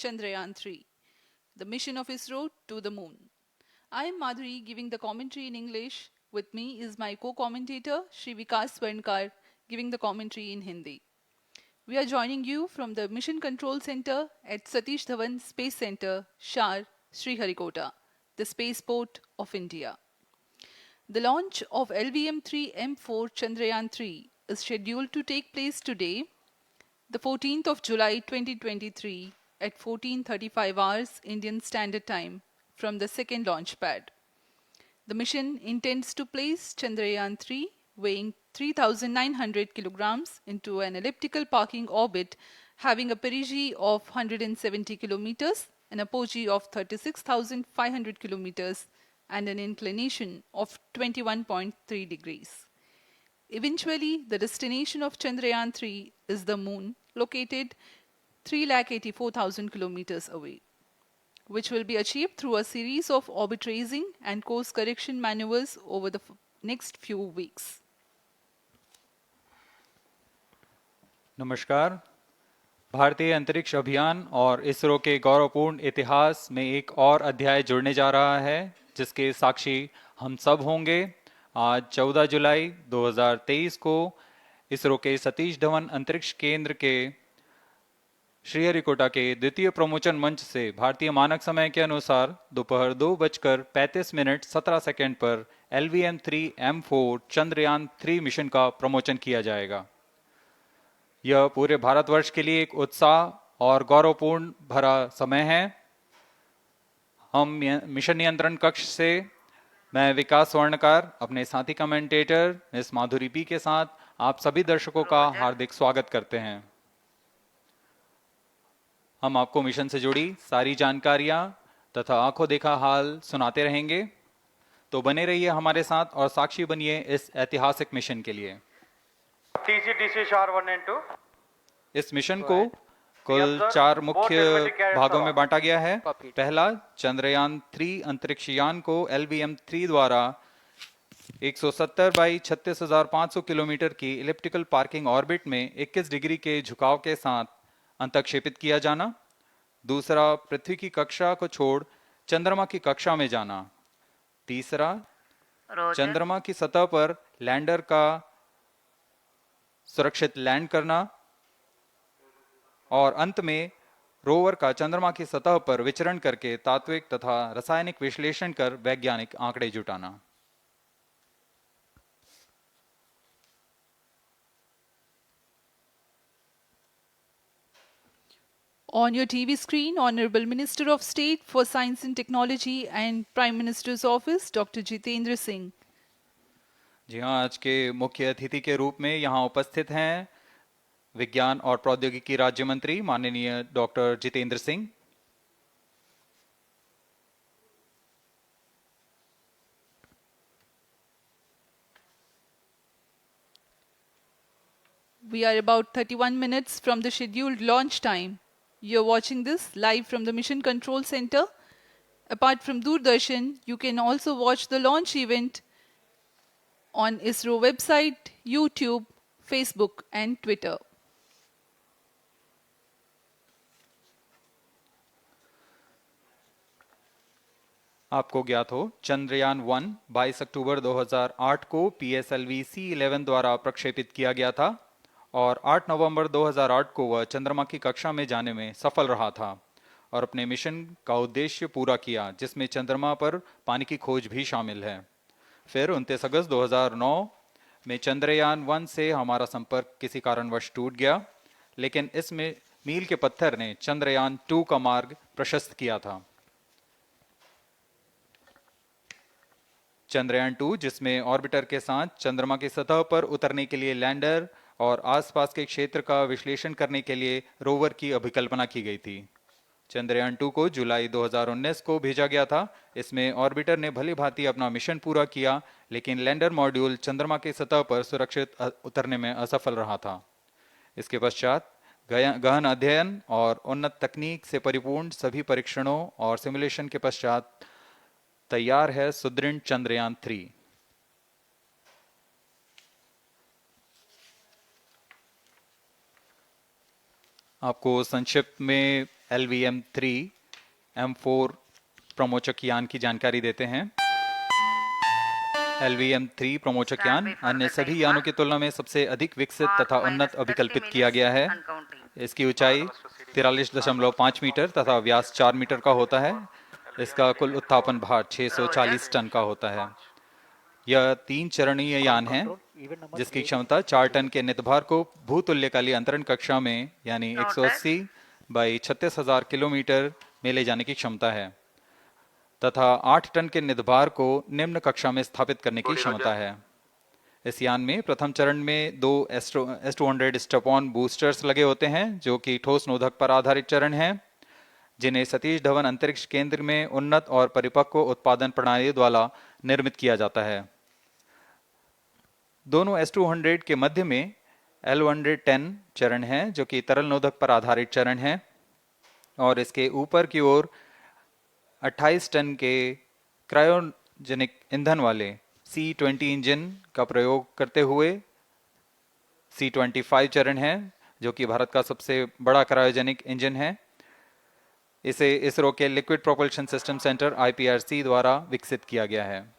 Chandrayaan-3, the mission of ISRO to the moon. I am Madhuri giving the commentary in English. With me is my co-commentator Shri Vikas Swarnkar giving the commentary in Hindi. We are joining you from the Mission Control Center at Satish Dhawan Space Center, SHAR, Sriharikota, the spaceport of India. The launch of LVM-3M4 Chandrayaan-3 is scheduled to take place today, the 14th of July 2023 at 14:35 hours Indian Standard Time from the second launch pad. The mission intends to place Chandrayaan-3 weighing 3,900 kilograms into an elliptical parking orbit having a perigee of 170 kilometers, an apogee of 36,500 kilometers and an inclination of 21.3 degrees. Eventually, the destination of Chandrayaan-3 is the moon, located 384,000 kilometers away, which will be achieved through a series of orbit raising and course correction maneuvers over the next few weeks. नमस्कार। भारतीय अंतरिक्ष अभियान और इसरो के गौरवपूर्ण इतिहास में एक और अध्याय जुड़ने जा रहा है, जिसके साक्षी हम सब होंगे। आज 14 जुलाई 2023 को इसरो के सतीश धवन अंतरिक्ष केंद्र के श्रीहरिकोटा के द्वितीय प्रमोचन मंच से भारतीय मानक समय के अनुसार दोपहर 2:35:17 पर LVM-3M4 चंद्रयान-3 मिशन का प्रमोचन किया जाएगा। यह पूरे भारतवर्ष के लिए एक उत्साह और गौरवपूर्ण भरा समय है। हम मिशन नियंत्रण कक्ष से मैं विकास स्वर्णकार अपने साथी कमेंटेटर मिस माधुरी पी के साथ आप सभी दर्शकों का हार्दिक स्वागत करते हैं। हम आपको मिशन से जुड़ी सारी जानकारियां तथा आंखों देखा हाल सुनाते रहेंगे, तो बने रहिए हमारे साथ और साक्षी बनिए इस ऐतिहासिक मिशन के लिए। TCDC SHAR 1 and 2। इस मिशन को कुल 4 मुख्य भागों में बांटा गया है। पहला, चंद्रयान-3 अंतरिक्ष यान को LVM-3 द्वारा 170 बाई 36,500 किलोमीटर की इलिप्टिकल पार्किंग ऑर्बिट में 21 डिग्री के झुकाव के साथ अंतक्षेपित किया जाना। दूसरा, पृथ्वी की कक्षा को छोड़ चंद्रमा की कक्षा में जाना। तीसरा, चंद्रमा की सतह पर लैंडर का सुरक्षित लैंड करना। और अंत में रोवर का चंद्रमा की सतह पर विचरण करके तात्विक तथा रासायनिक विश्लेषण कर वैज्ञानिक आंकड़े जुटाना। On your TV screen, Honorable Minister of State for Science and Technology and Prime Minister's Office, Dr. Jitendra Singh. जी हाँ, आज के मुख्य अतिथि के रूप में यहाँ उपस्थित हैं विज्ञान और प्रौद्योगिकी राज्य मंत्री माननीय doctor Jitendra Singh. We are about 31 minutes from the scheduled launch time. You're watching this live from the Mission Control Center. Apart from Doordarshan, you can also watch the launch event on ISRO website, YouTube, Facebook and Twitter. आपको ज्ञात हो, चंद्रयान-1 22 अक्टूबर 2008 को PSLV C11 द्वारा प्रक्षेपित किया गया था और 8 नवंबर 2008 को वह चंद्रमा की कक्षा में जाने में सफल रहा था और अपने मिशन का उद्देश्य पूरा किया, जिसमें चंद्रमा पर पानी की खोज भी शामिल है। फिर 29 अगस्त 2009 में चंद्रयान-1 से हमारा संपर्क किसी कारणवश टूट गया, लेकिन इसमें मील के पत्थर ने चंद्रयान-2 का मार्ग प्रशस्त किया था। चंद्रयान-2, जिसमें ऑर्बिटर के साथ चंद्रमा की सतह पर उतरने के लिए लैंडर और आसपास के क्षेत्र का विश्लेषण करने के लिए रोवर की अभिकल्पना की गई थी। चंद्रयान-2 को जुलाई 2019 को भेजा गया था। इसमें ऑर्बिटर ने भली भांति अपना मिशन पूरा किया, लेकिन लैंडर मॉड्यूल चंद्रमा की सतह पर सुरक्षित उतरने में असफल रहा था। इसके पश्चात गहन अध्ययन और उन्नत तकनीक से परिपूर्ण सभी परीक्षणों और सिमुलेशन के पश्चात तैयार है सुदृढ़ चंद्रयान-3। आपको संक्षिप्त में LVM-3 M4 प्रमोचक यान की जानकारी देते हैं। LVM-3 प्रमोचक यान अन्य सभी यानों की तुलना में सबसे अधिक विकसित तथा उन्नत अभिकल्पित किया गया है। इसकी ऊंचाई 43.5 मीटर तथा व्यास 4 मीटर का होता है। इसका कुल उत्थापन भार 640 टन का होता है। यह 3 चरणीय यान है जिसकी क्षमता 4 टन के नितभार को भूतुल्यकालीय अंतरण कक्षा में यानी 180 बाई 36,000 किलोमीटर में ले जाने की क्षमता है तथा 8 टन के नितभार को निम्न कक्षा में स्थापित करने की क्षमता है। इस यान में प्रथम चरण में 2 S200 स्टेप-ऑन बूस्टर्स लगे होते हैं जो कि ठोस नोदक पर आधारित चरण हैं जिन्हें सतीश धवन अंतरिक्ष केंद्र में उन्नत और परिपक्व उत्पादन प्रणाली द्वारा निर्मित किया जाता है। दोनों S200 के मध्य में L110 चरण है जो कि तरल नोदक पर आधारित चरण है और इसके ऊपर की ओर 28 टन के क्रायोजेनिक ईंधन वाले C-20 इंजन का प्रयोग करते हुए C-25 चरण है जो कि भारत का सबसे बड़ा क्रायोजेनिक इंजन है। इसे इसरो के liquid propulsion system centre IPRC द्वारा विकसित किया गया है।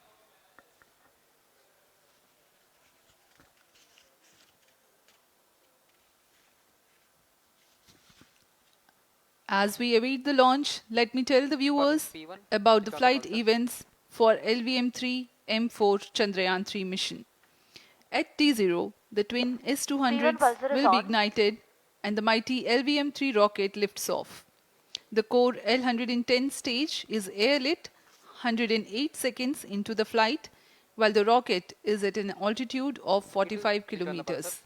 As we await the launch, let me tell the viewers about the flight events for LVM-3 M4 Chandrayaan-3 mission. At T0, the twin S200s will be ignited and the mighty LVM-3 rocket lifts off. The core L110 stage is airlit 108 seconds into the flight while the rocket is at an altitude of 45 kilometers.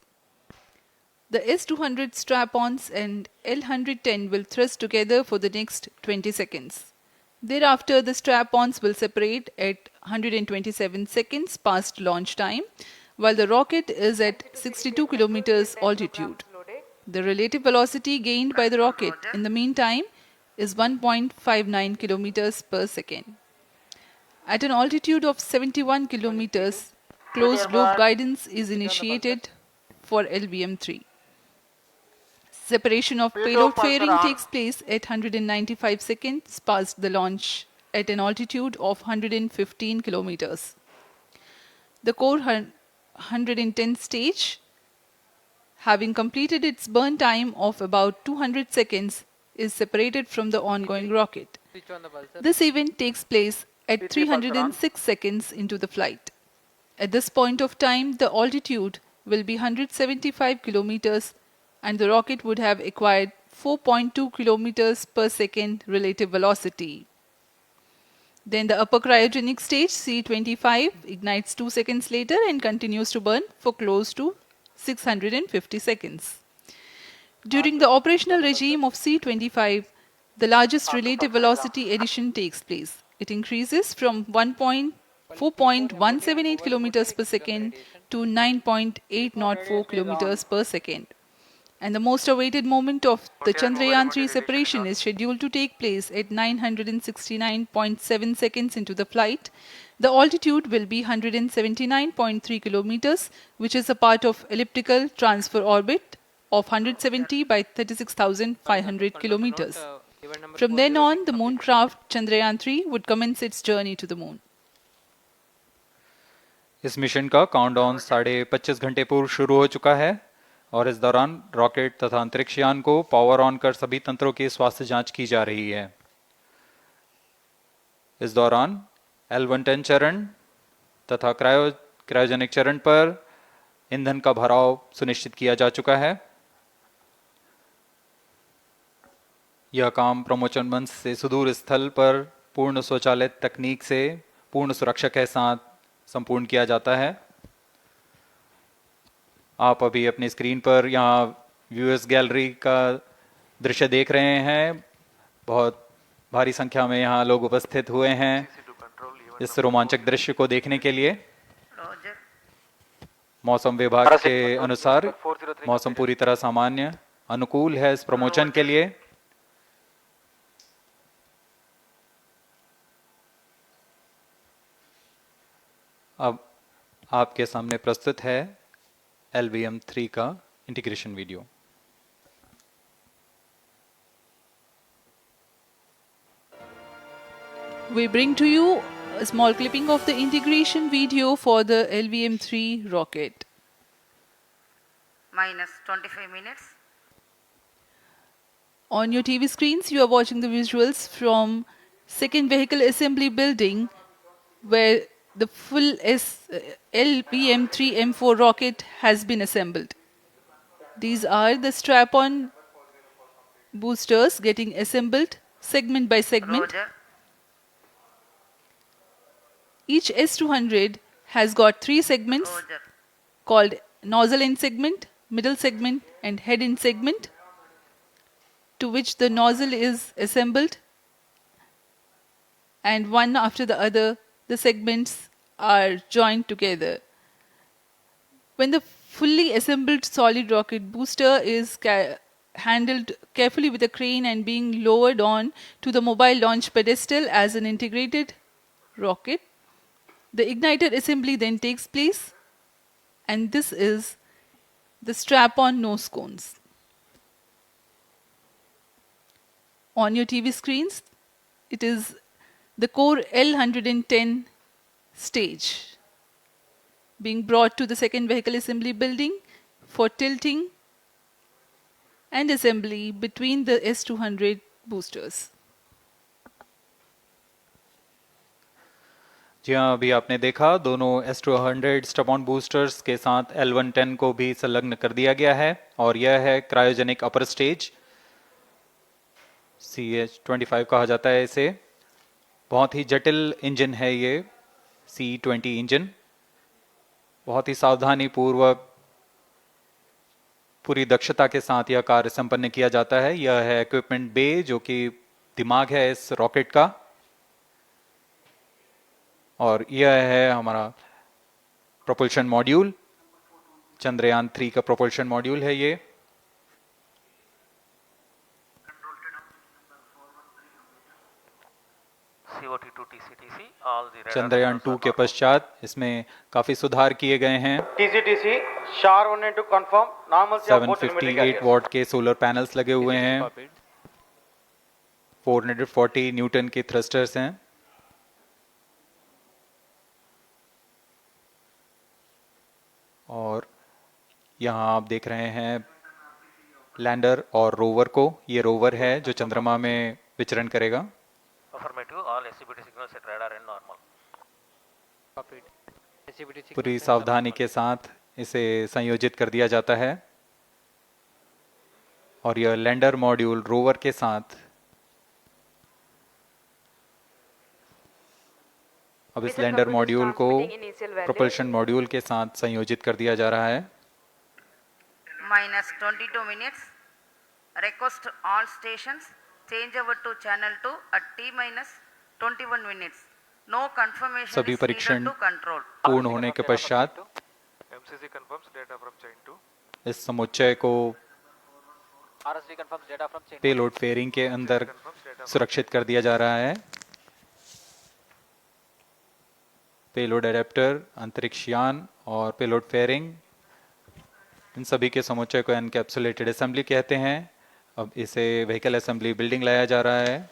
The S200 strap-ons and L110 will thrust together for the next 20 seconds. Thereafter, the strap-ons will separate at 127 seconds past launch time, while the rocket is at 62 kilometers altitude. The relative velocity gained by the rocket in the meantime is 1.59 kilometers per second. At an altitude of 71 kilometers, closed globe guidance is initiated for LVM-3. Separation of payload fairing takes place at 195 seconds past the launch at an altitude of 115 kilometers. The core 110 stage, having completed its burn time of about 200 seconds, is separated from the ongoing rocket. This event takes place at 306 seconds into the flight. At this point of time, the altitude will be 175 kilometers and the rocket would have acquired 4.2 kilometers per second relative velocity. Then the upper cryogenic stage C-25 ignites 2 seconds later and continues to burn for close to 650 seconds. During the operational regime of C-25, the largest relative velocity addition takes place. It increases from 4.178 kilometers per second to 9.804 kilometers per second. And the most awaited moment of the Chandrayaan-3 separation is scheduled to take place at 969.7 seconds into the flight. The altitude will be 179.3 kilometers, which is a part of elliptical transfer orbit of 170 by 36,500 kilometers. From then on, the moon craft Chandrayaan-3 would commence its journey to the moon. इस mission का countdown 25.5 घंटे पूर्व शुरू हो चुका है और इस दौरान रॉकेट तथा अंतरिक्ष यान को पावर ऑन कर सभी तंत्रों की स्वास्थ्य जांच की जा रही है। इस दौरान L110 चरण तथा क्रायोजेनिक चरण पर ईंधन का भराव सुनिश्चित किया जा चुका है। यह काम प्रमोचन मंच से सुदूर स्थल पर पूर्ण स्वचालित तकनीक से पूर्ण सुरक्षा के साथ संपूर्ण किया जाता है। आप अभी अपनी स्क्रीन पर यहाँ व्यूअर्स गैलरी का दृश्य देख रहे हैं। बहुत भारी संख्या में यहाँ लोग उपस्थित हुए हैं इस रोमांचक दृश्य को देखने के लिए। मौसम विभाग के अनुसार मौसम पूरी तरह सामान्य अनुकूल है इस प्रमोशन के लिए। अब आपके सामने प्रस्तुत है LVM-3 का integration video. We bring to you a small clipping of the integration video for the LVM-3 rocket. Minus 25 minutes. On your TV screens, you are watching the visuals from second vehicle assembly building where the full LVM-3M4 rocket has been assembled. These are the strap-on boosters getting assembled segment by segment. Roger. Each S200 has got 3 segments Roger. called nozzle end segment, middle segment and head end segment, to which the nozzle is assembled, and one after the other the segments are joined together. When the fully assembled solid rocket booster is handled carefully with a crane and being lowered on to the mobile launch pedestal as an integrated rocket, the igniter assembly then takes place, and this is the strap-on nose cones. On your TV screens, it is the core L110 stage being brought to the second vehicle assembly building for tilting and assembly between the S200 boosters. जी हाँ, अभी आपने देखा दोनों S200 स्टप-ऑन boosters के साथ L110 को भी संलग्न कर दिया गया है और यह है क्रायोजेनिक अपर स्टेज, CH-25 कहा जाता है इसे। बहुत ही जटिल इंजन है ये C-20 इंजन। बहुत ही सावधानी पूर्वक पूरी दक्षता के साथ यह कार्य संपन्न किया जाता है। यह है इक्विपमेंट बे, जो कि दिमाग है इस रॉकेट का, और यह है हमारा प्रोपल्शन मॉड्यूल, चंद्रयान 3 का प्रोपल्शन मॉड्यूल है ये। चंद्रयान 2 के पश्चात इसमें काफी सुधार किए गए हैं। TCTC SHAR 1 and 2 confirm. Normalcy of both telemetry 758 carriers. What के सोलर पैनल्स लगे हुए हैं, 440 न्यूटन के थ्रस्टर्स हैं। और यहाँ आप देख रहे हैं लैंडर और रोवर को। ये रोवर है जो चंद्रमा में विचरण करेगा। पूरी सावधानी के साथ इसे संयोजित कर दिया जाता है और यह लैंडर मॉड्यूल रोवर के साथ अब इस लैंडर मॉड्यूल को प्रोपल्शन मॉड्यूल के साथ संयोजित कर दिया जा रहा है। Minus 22 minutes. Request all stations change over to channel 2 at T minus 21 minutes. No confirmation सभी is needed परीक्षण to control. पूर्ण होने के पश्चात MCC confirms data from chain 2. इस समुच्चय को पेलोड फेयरिंग के अंदर सुरक्षित कर दिया जा रहा है। पेलोड एडेप्टर, अंतरिक्ष यान और पेलोड फेयरिंग, इन सभी के समुच्चय को एनकैप्सुलेटेड असेंबली कहते हैं। अब इसे व्हीकल असेंबली बिल्डिंग लाया जा रहा है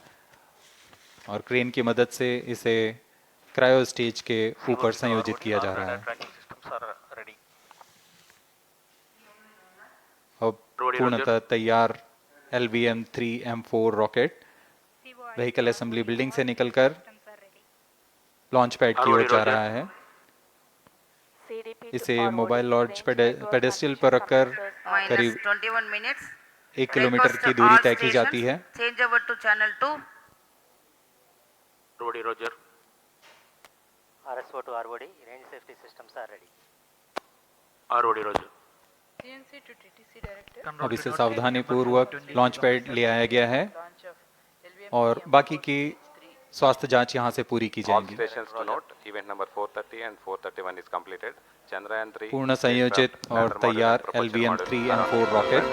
और क्रेन की मदद से इसे क्रायो स्टेज के ऊपर संयोजित किया जा रहा है। अब पूर्णतः तैयार LVM-3M4 rocket vehicle assembly building से निकलकर लॉन्च पैड की ओर जा रहा है। इसे मोबाइल लॉन्च पेडेस्टल पर रखकर करीब 21 minutes. 1 किलोमीटर की दूरी तय की जाती है। Change over to channel 2. Rody, Roger. RSO to ROD, range safety systems are ready. Rody, Roger. CNC to TTC director. अब इसे सावधानी पूर्वक लॉन्च पैड ले आया गया है और बाकी की स्वास्थ्य जांच यहां से पूरी की All जाएंगी। stations to note, event number 430 and 431 is completed. Chandrayaan-3 पूर्ण संयोजित और तैयार LVM-3M4 रॉकेट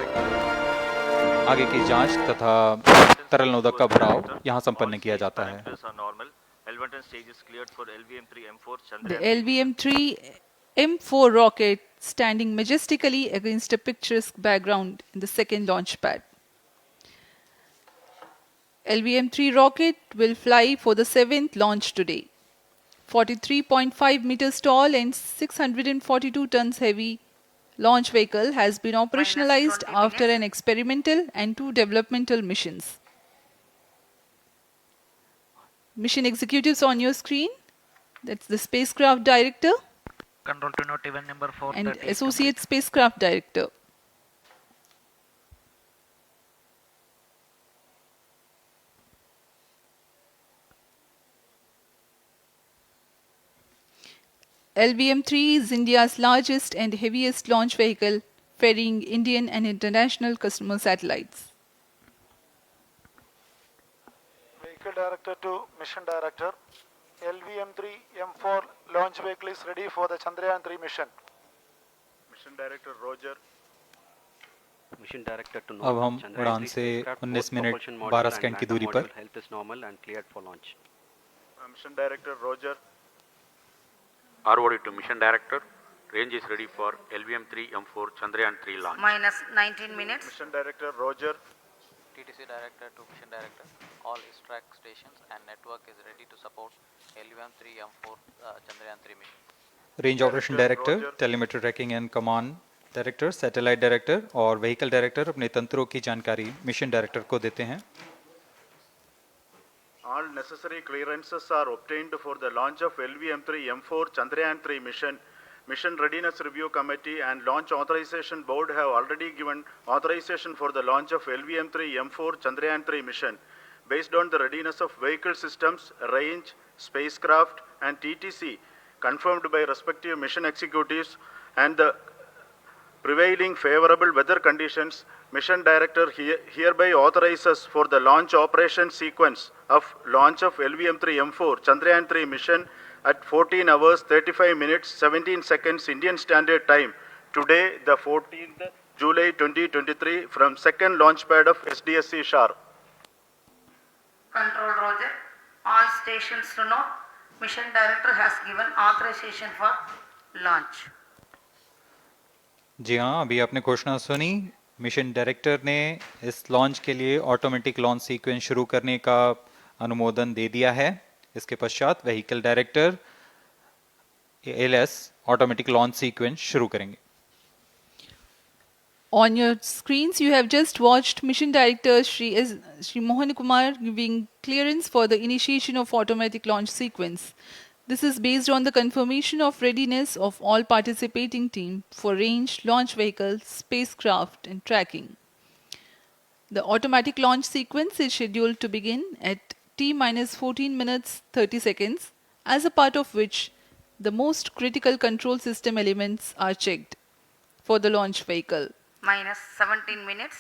आगे की जांच तथा तरल नोदक का भराव यहां संपन्न किया जाता है। The LVM-3M4 rocket standing majestically against a picturesque background in the second launch pad. LVM-3 rocket will fly for the 7th launch today. 43.5 meters tall and 642 tons heavy launch vehicle has been operationalized 20 after minutes. an experimental and 2 developmental missions. Mission executives on your screen. That's the spacecraft director Control to note event number and 430 is associate complete. spacecraft director. LVM-3 is India's largest and heaviest launch vehicle, ferrying Indian and international customer satellites. Vehicle Director to Mission Director. LVM-3 M4 launch vehicle is ready for the Chandrayaan-3 mission. Mission Director Roger. Mission Director to अब हम Chandrayaan-3 उड़ान से spacecraft, 19 both minute propulsion module 12 and second की lander दूरी module पर health is normal and cleared for launch. Mission Director Roger. ROD to Mission Director. Range is ready for LVM-3 M4 Chandrayaan-3 launch. minus 19 minutes. Mission Director Roger. TTC Director to Mission Director. All track stations and network is ready to support LVM-3 M4 Chandrayaan-3 mission. Range operation director, telemetry tracking and command director, satellite director और vehicle director अपने तंत्रों की जानकारी mission director को देते हैं. All necessary clearances are obtained for the launch of LVM-3 M4 Chandrayaan-3 mission. Mission Readiness Review Committee and Launch Authorization Board have already given authorization for the launch of LVM-3 M4 Chandrayaan-3 mission. Based on the readiness of vehicle systems, range, spacecraft and TTC confirmed by respective mission executives and the prevailing favorable weather conditions, Mission Director hereby authorizes for the launch operation sequence of launch of LVM-3 M4 Chandrayaan-3 mission at 14 hours 35 minutes 17 seconds Indian Standard Time today, the 14th July 2023 from second launch pad of SDSC SHAR. Control Roger. All stations to know. Mission Director has given authorization for launch. जी हाँ, अभी आपने घोषणा सुनी. Mission director ने इस launch के लिए automatic launch sequence शुरू करने का अनुमोदन दे दिया है. इसके पश्चात vehicle director LS automatic launch sequence शुरू करेंगे. On your screens, you have just watched Mission Director Shri Mohan Kumar giving clearance for the initiation of automatic launch sequence. This is based on the confirmation of readiness of all participating team for range, launch vehicle, spacecraft and tracking. The automatic launch sequence is scheduled to begin at T-14 minutes 30 seconds, as a part of which the most critical control system elements are checked for the launch vehicle. Minus 17 minutes.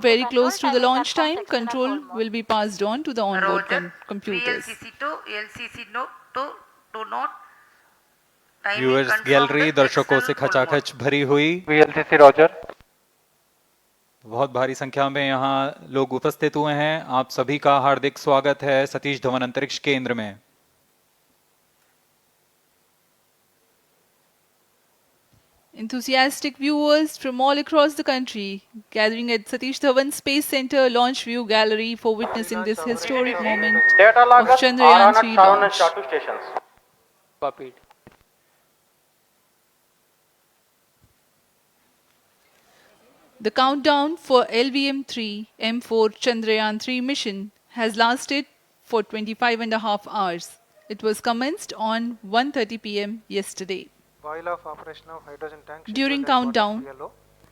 Very close to the launch time, control will be passed on to the onboard Roger. computers. VLCC to LCC to note. Timing viewers confirmed gallery with दर्शकों से external full mode. खचाखच भरी हुई. VLCC Roger. बहुत भारी संख्या में यहाँ लोग उपस्थित हुए हैं. आप सभी का हार्दिक स्वागत है सतीश धवन अंतरिक्ष केंद्र में. Enthusiastic viewers from all across the country gathering at Satish Dhawan Space Center Launch View Gallery for witnessing this historic moment Data of loggers are on at Chandrayaan-3 Sharon and launch. SHAR2 stations. Copied. The countdown for LVM-3 M4 Chandrayaan-3 mission has lasted for 25 and a half hours. It was commenced on 1:30 p.m. yesterday. While of operation of hydrogen tank. During countdown,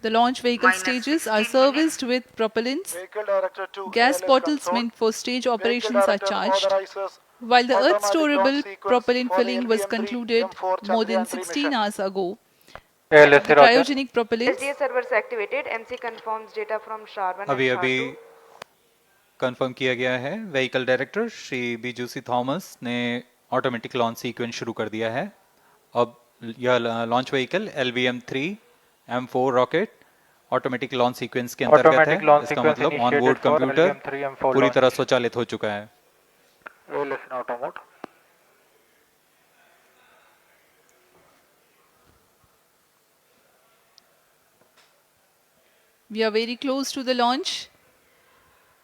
the launch vehicle Minus stages are 16 serviced with propellants. Vehicle Director to Gas ALS bottles console. meant for stage Vehicle operations are Director charged, authorizes while the automatic Earth-storable launch sequence propellant for the filling was LVM-3 concluded M4 more than Chandrayaan-3 16 mission. hours ago. ALSC The Roger. cryogenic propellants SDSC servers activated. MC confirms data from SHAR1 अभी and अभी SHAR2. Confirm किया गया है. Vehicle director Shri बीजूसी Thomas ने automatic launch sequence शुरू कर दिया है. अब यह launch vehicle LVM-3 M4 rocket automatic launch sequence के अंतर्गत है. Automatic launch इसका sequence मतलब initiated onboard for computer LVM-3 M4 पूरी launch. तरह स्वचालित हो चुका है. ALS in auto mode. We are very close to the launch,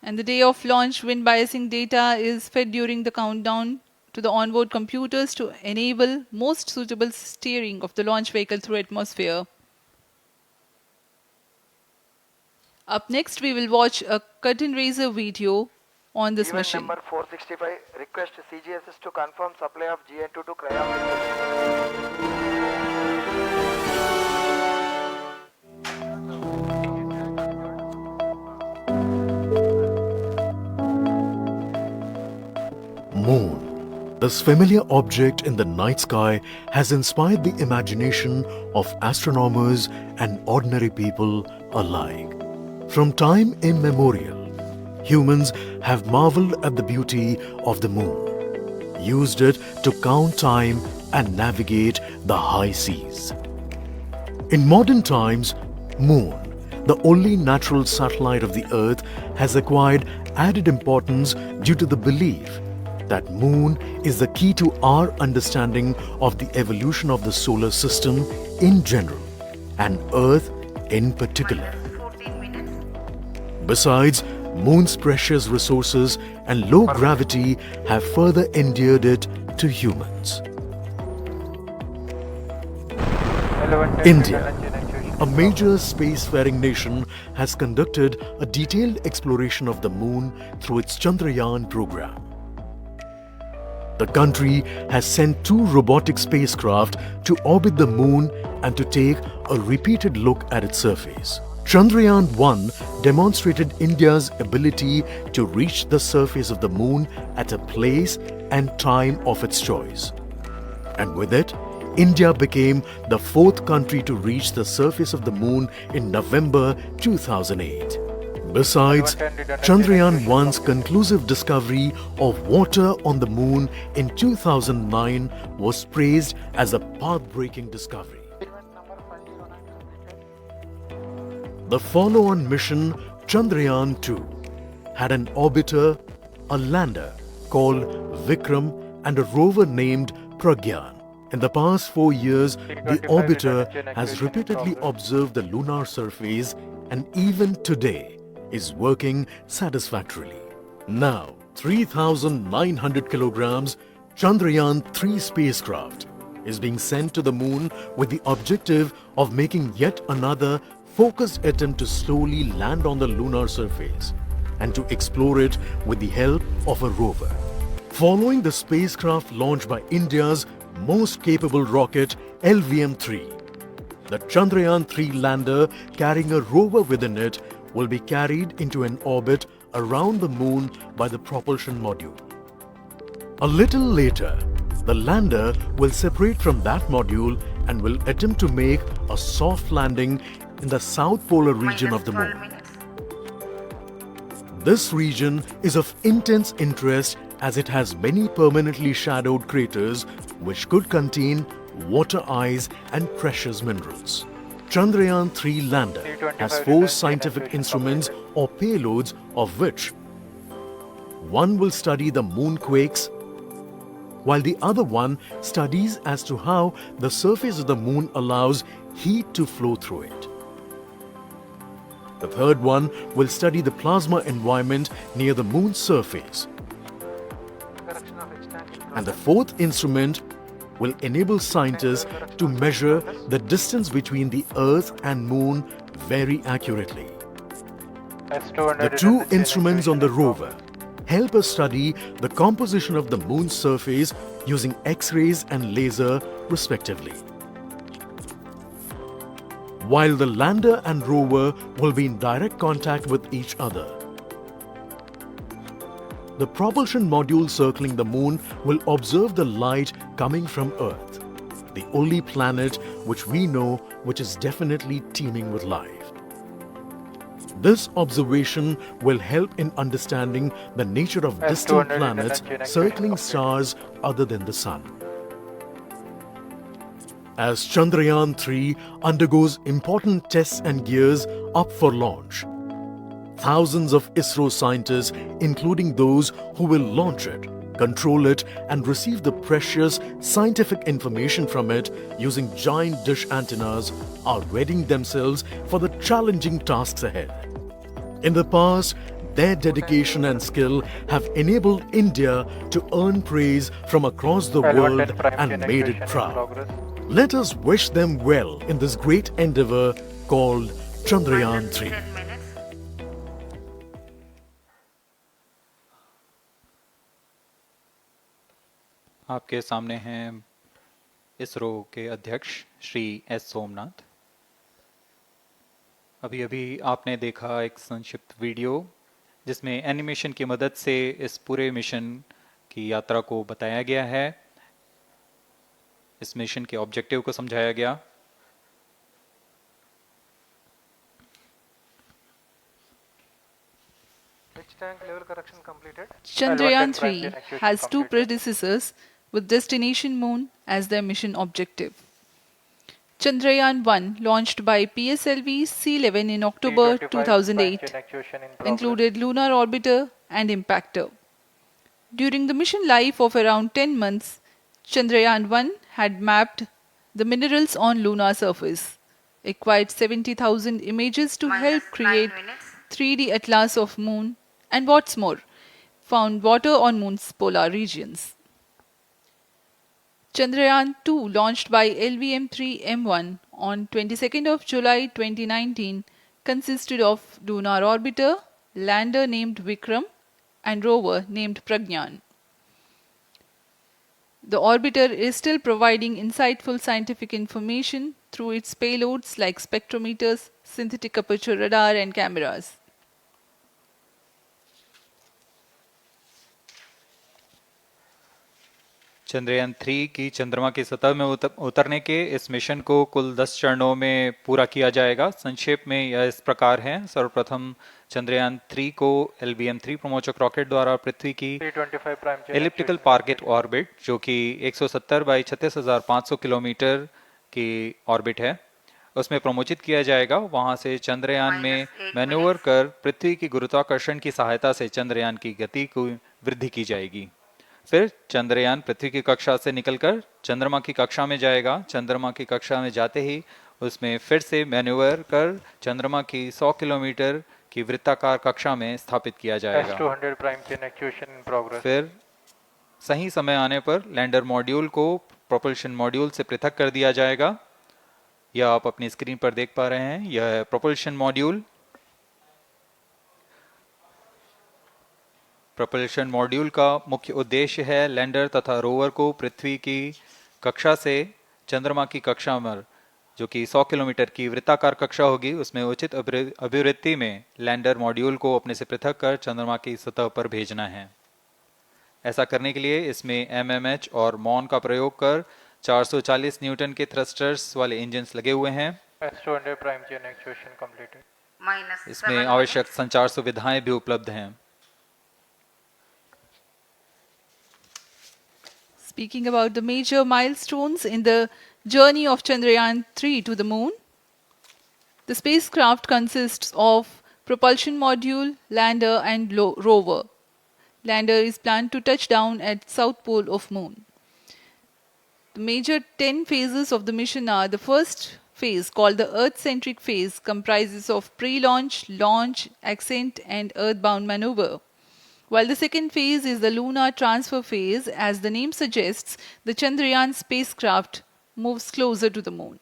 And the day of launch, wind biasing data is fed during the countdown to the onboard computers to enable most suitable steering of the launch vehicle through atmosphere. Up next, we will watch a curtain raiser video on this Event mission. number 465, request CGSS to confirm supply of GN2 to cryogenic. Moon. This familiar object in the night sky has inspired the imagination of astronomers and ordinary people alike. From time immemorial, humans have marveled at the beauty of the moon, used it to count time and navigate the high seas. In modern times, Moon, the only natural satellite of the Earth, has acquired added importance due to the belief that Moon is the key to our understanding of the evolution of the solar system in general and Earth in particular. Besides, Moon's precious resources and low gravity have further endeared it to humans. India, a major spacefaring nation, has conducted a detailed exploration of the Moon through its Chandrayaan program. The country has sent 2 robotic spacecraft to orbit the Moon and to take a repeated look at its surface. Chandrayaan-1 demonstrated India's ability to reach the surface of the Moon at a place and time of its choice. And with it, India became the 4th country to reach the surface of the Moon in November 2008. Besides, Chandrayaan-1's conclusive discovery of water on the Moon in 2009 was praised as a path-breaking discovery. The follow-on mission, Chandrayaan-2, had an orbiter, a lander called Vikram, and a rover named Pragyan. In the past 4 years, the orbiter has repeatedly observed the lunar surface and even today is working satisfactorily. Now, 3,900 kilograms Chandrayaan-3 spacecraft is being sent to the Moon with the objective of making yet another focused attempt to slowly land on the lunar surface and to explore it with the help of a rover. Following the spacecraft launched by India's most capable rocket, LVM-3, the Chandrayaan-3 lander carrying a rover within it will be carried into an orbit around the Moon by the propulsion module. A little later, the lander will separate from that module and will attempt to make a soft landing in the south polar region of the Moon. This region is of intense interest as it has many permanently shadowed craters which could contain water ice and precious minerals. Chandrayaan-3 lander has 4 scientific instruments or payloads, of which one will study the moonquakes, while the other one studies as to how the surface of the Moon allows heat to flow through it. The third one will study the plasma environment near the Moon's surface. And the 4th instrument will enable scientists to measure the distance between the Earth and Moon very accurately. The 2 instruments on the rover help us study the composition of the Moon's surface using X-rays and laser respectively. While the lander and rover will be in direct contact with each other, the propulsion module circling the Moon will observe the light coming from Earth, the only planet which we know which is definitely teeming with life. This observation will help in understanding the nature of distant planets circling stars other than the Sun. As Chandrayaan-3 undergoes important tests and gears up for launch, thousands of ISRO scientists, including those who will launch it, control it, and receive the precious scientific information from it using giant dish antennas, are readying themselves for the challenging tasks ahead. In the past, Their dedication and skill have enabled India to earn praise from across the world and made it proud. Let us wish them well in this great endeavor called Chandrayaan-3. 10 minutes. आपके सामने हैं इसरो के अध्यक्ष Shri S Somnath. अभी अभी आपने देखा एक संक्षिप्त वीडियो जिसमें एनिमेशन की मदद से इस पूरे मिशन की यात्रा को बताया गया है, इस मिशन के ऑब्जेक्टिव को समझाया गया। Which tank level correction completed? Chandrayaan-3 has two predecessors with destination moon as their mission objective. Chandrayaan-1, launched by PSLV C-11 in October 2008, included lunar orbiter and impactor. During the mission life of around 10 months, Chandrayaan-1 had mapped the minerals on lunar surface, acquired 70,000 images to help create 3D atlas of moon, and what's more, found water on moon's polar regions. Chandrayaan-2, launched by LVM-3M1 on 22nd of July 2019, consisted of lunar orbiter, lander named Vikram, and rover named Pragyan. The orbiter is still providing insightful scientific information through its payloads like spectrometers, synthetic aperture radar, and cameras. Chandrayaan 3 की चंद्रमा की सतह में उतरने के इस mission को कुल 10 चरणों में पूरा किया जाएगा। संक्षेप में यह इस प्रकार है। सर्वप्रथम चंद्रयान 3 को LVM-3 प्रमोचक रॉकेट द्वारा पृथ्वी की एलिप्टिकल टारगेट ऑर्बिट, जो कि 170 बाई 36,500 किलोमीटर की ऑर्बिट है, उसमें प्रमोचित किया जाएगा। वहां से चंद्रयान में मैन्यूवर कर पृथ्वी की गुरुत्वाकर्षण की सहायता से चंद्रयान की गति को वृद्धि की जाएगी। फिर चंद्रयान पृथ्वी की कक्षा से निकलकर चंद्रमा की कक्षा में जाएगा। चंद्रमा की कक्षा में जाते ही उसमें फिर से मैन्यूवर कर चंद्रमा की 100 किलोमीटर की वृत्ताकार कक्षा में स्थापित किया जाएगा। फिर सही समय आने पर लैंडर मॉड्यूल को प्रोपल्शन मॉड्यूल से पृथक कर दिया जाएगा। यह आप अपनी स्क्रीन पर देख पा रहे हैं, यह है प्रोपल्शन मॉड्यूल। प्रोपल्शन मॉड्यूल का मुख्य उद्देश्य है लैंडर तथा रोवर को पृथ्वी की कक्षा से चंद्रमा की कक्षा में, जो कि 100 किलोमीटर की वृत्ताकार कक्षा होगी, उसमें उचित अभिवृत्ति में लैंडर मॉड्यूल को अपने से पृथक कर चंद्रमा की सतह पर भेजना है। ऐसा करने के लिए इसमें MMH और मॉन का प्रयोग कर 440 न्यूटन के थ्रस्टर्स वाले इंजन्स लगे हुए हैं। इसमें आवश्यक संचार सुविधाएं भी उपलब्ध हैं। Speaking about the major milestones in the journey of Chandrayaan-3 to the moon, the spacecraft consists of propulsion module, lander, and rover. Lander is planned to touch down at south pole of moon. The major 10 phases of the mission are: the first phase, called the Earth-centric phase, comprises of pre-launch, launch, ascent, and earthbound maneuver. While the second phase is the lunar transfer phase, as the name suggests, the Chandrayaan spacecraft moves closer to the moon.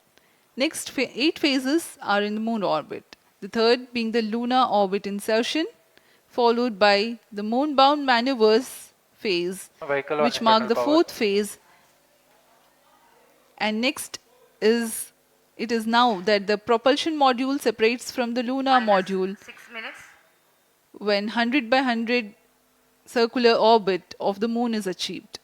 Next 8 phases are in the moon orbit, the third being the lunar orbit insertion, followed by the moon-bound maneuvers phase, which mark the fourth phase. And next it is now that the propulsion module separates from the lunar module 6 minutes. when 100 by 100 circular orbit of the moon is achieved.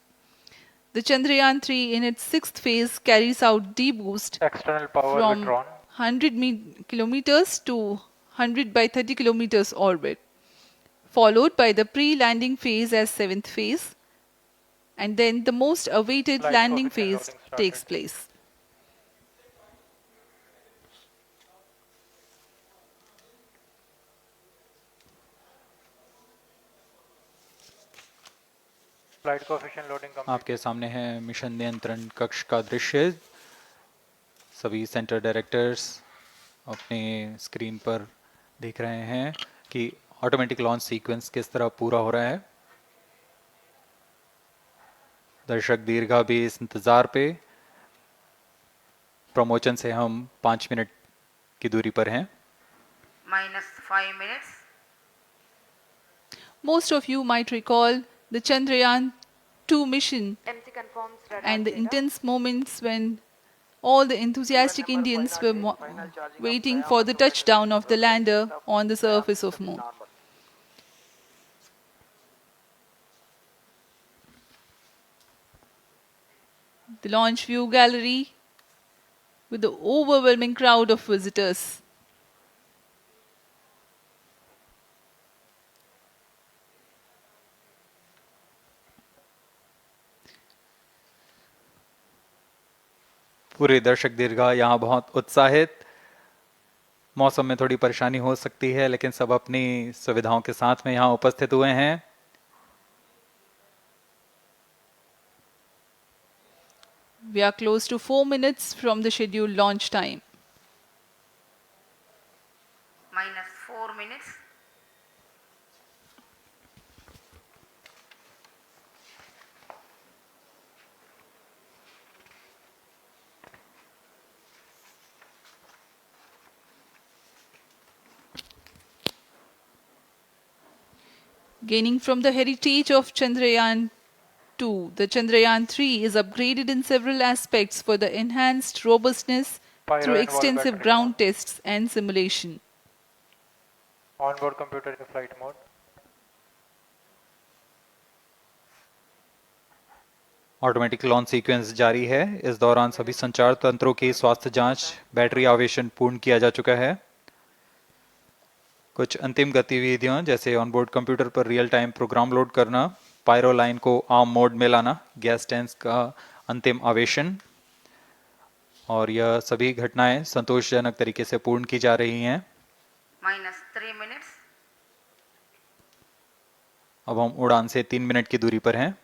The Chandrayaan-3 in its sixth phase carries out D-boost from 100 kilometers to 100 by 30 kilometers orbit, followed by the pre-landing phase as seventh phase, and then the most awaited landing phase takes place. आपके सामने है mission नियंत्रण कक्ष का दृश्य। सभी centre directors अपने screen पर देख रहे हैं कि ऑटोमेटिक लॉन्च सीक्वेंस किस तरह पूरा हो रहा है। दर्शक दीर्घा भी इस इंतजार पे। प्रमोशन से हम 5 मिनट की दूरी पर हैं। -5 minutes. Most of you might recall the Chandrayaan-2 mission MC confirms radar and the data. intense moments when all the enthusiastic Number Indians were 508, final charging of waiting for the Chandrayaan-2 touchdown of the rotating lander of on the surface of Chandrayaan Moon. normal. The launch view gallery with the overwhelming crowd of visitors. पूरे दर्शक दीर्घा यहाँ बहुत उत्साहित। मौसम में थोड़ी परेशानी हो सकती है लेकिन सब अपनी सुविधाओं के साथ में यहाँ उपस्थित हुए हैं। We are close to 4 minutes from the scheduled launch time. -4 minutes. Gaining from the heritage of Chandrayaan-2, the Chandrayaan-3 is upgraded in several aspects for the enhanced robustness through extensive ground tests and simulation. Onboard computer in flight mode. Automatic launch sequence जारी है। इस दौरान सभी संचार तंत्रों की स्वास्थ्य जांच, बैटरी आवेशन पूर्ण किया जा चुका है। कुछ अंतिम गतिविधियों जैसे ऑनबोर्ड कंप्यूटर पर रियल टाइम प्रोग्राम लोड करना, पायरो लाइन को आर्म मोड में लाना, गैस टैंक्स का अंतिम आवेशन, और यह सभी घटनाएं संतोषजनक तरीके से पूर्ण की जा रही हैं। -3 minutes. अब हम उड़ान से 3 मिनट की दूरी पर हैं।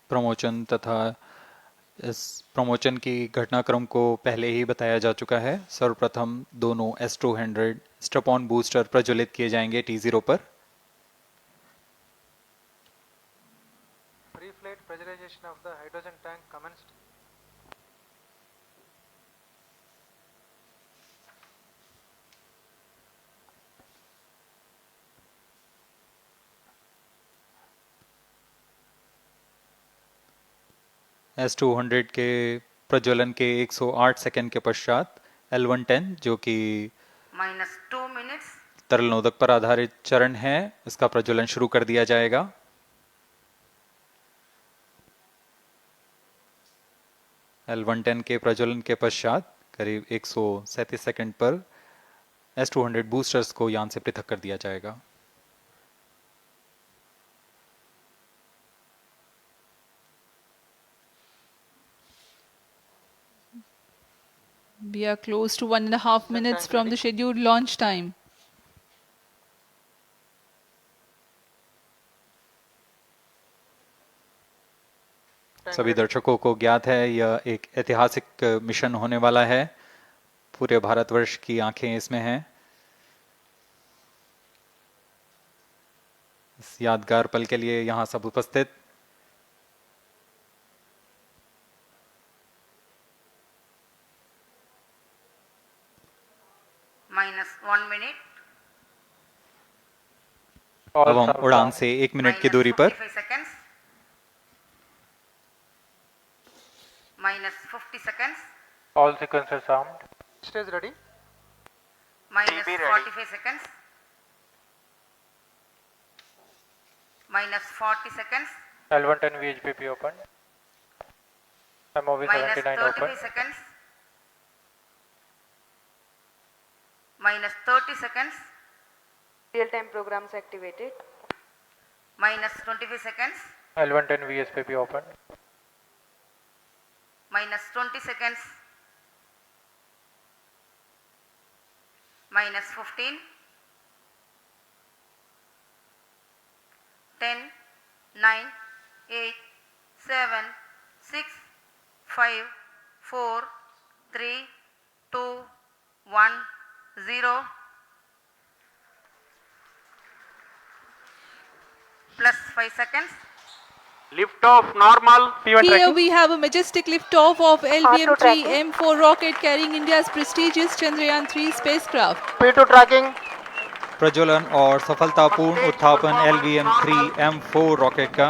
प्रमोशन तथा इस प्रमोशन की घटनाक्रम को पहले ही बताया जा चुका है। सर्वप्रथम दोनों S200 स्ट्रप-ऑन बूस्टर प्रज्वलित किए जाएंगे T0 पर। Pre-flight pressurization of the hydrogen tank commenced. S200 के प्रज्वलन के 108 सेकंड के पश्चात L110 जो कि -2 minutes. तरल नोदक पर आधारित चरण है, इसका प्रज्वलन शुरू कर दिया जाएगा। L110 के प्रज्वलन के पश्चात करीब 137 सेकंड पर S200 बूस्टर्स को यान से पृथक कर दिया जाएगा। We are close to 1.5 minutes from the scheduled launch time. सभी दर्शकों को ज्ञात है यह एक ऐतिहासिक मिशन होने वाला है। पूरे भारतवर्ष की आंखें इसमें हैं। इस यादगार पल के लिए यहाँ सब उपस्थित। -1 minute. अब हम उड़ान से 1 मिनट की दूरी पर -45 seconds. -50 seconds. All sequences armed. Stage ready. -45 seconds. -40 seconds. L110 VHPP open. MOV 79 -35 open. seconds. -30 seconds. Real-time programs activated. -25 seconds. L110 VSPP open. -20 seconds. -15. 10, 9, 8, 7, 6, 5, 4, 3, 2, 1, 0. Plus 5 seconds. Lift off normal. Here we have a majestic liftoff of LVM-3 M4 rocket carrying India's prestigious Chandrayaan-3 spacecraft. P2 tracking. प्रज्वलन और सफलतापूर्ण उत्थापन LVM-3 M4 rocket का।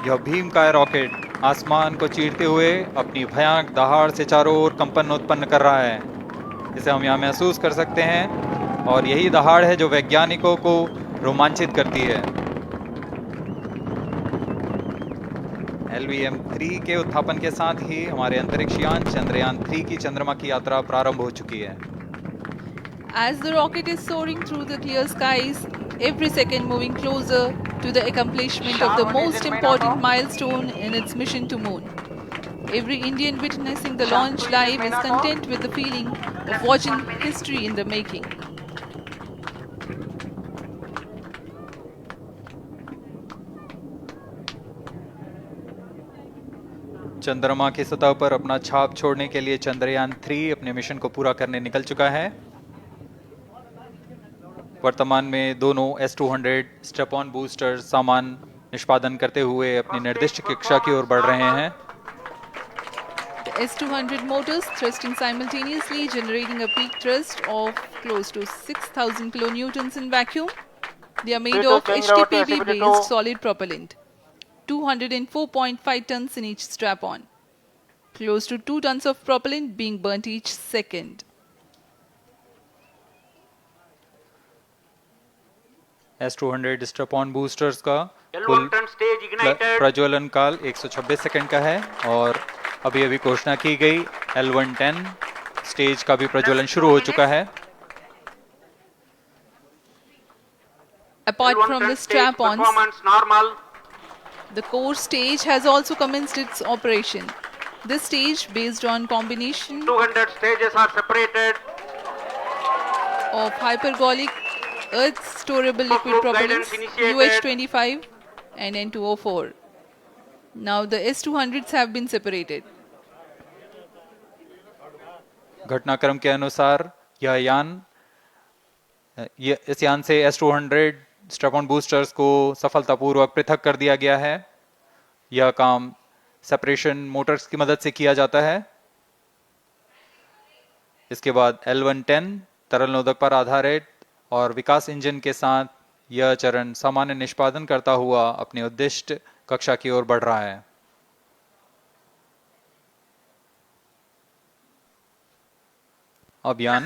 यह भीमकाय rocket आसमान को चीरते हुए अपनी भयानक दहाड़ से चारों ओर कंपन उत्पन्न कर रहा है। इसे हम यहाँ महसूस कर सकते हैं और यही दहाड़ है जो वैज्ञानिकों को रोमांचित करती है। LVM-3 के उत्थापन के साथ ही हमारे अंतरिक्ष यान चंद्रयान-3 की चंद्रमा की यात्रा प्रारंभ हो चुकी है। As the rocket is soaring through the clear skies, every second moving closer to the accomplishment of the most important milestone in its mission to moon. Every Indian witnessing the launch live is content with the feeling of watching history in the making. चंद्रमा की सतह पर अपना छाप छोड़ने के लिए चंद्रयान-3 अपने मिशन को पूरा करने निकल चुका है। वर्तमान में दोनों S200 स्टेप ऑन बूस्टर सामान निष्पादन करते हुए अपनी निर्दिष्ट कक्षा की ओर बढ़ रहे हैं। The S200 motors thrusting simultaneously, generating a peak thrust of close to 6,000 kilonewtons in vacuum. They are made of HTPB-based solid propellant, 204.5 tons in each strap-on. Close to 2 tons of propellant being burnt each second. S200 step on boosters का कुल प्रज्वलन काल 126 second का है और अभी अभी घोषणा की गई L110 स्टेज का भी प्रज्वलन शुरू हो चुका है। Apart from the strap-ons, the core stage has also commenced its operation. This stage, based on combination 200 stages are separated. of hypergolic earth storable liquid propellants UH-25 and N2O4. Now the S200s have been separated. घटनाक्रम के अनुसार इस यान से S200 step on boosters को सफलतापूर्वक पृथक कर दिया गया है। यह काम सेपरेशन मोटर्स की मदद से किया जाता है। इसके बाद L110 तरल नोदक पर आधारित और विकास इंजन के साथ यह चरण सामान्य निष्पादन करता हुआ अपनी उद्दिष्ट कक्षा की ओर बढ़ रहा है। अभियान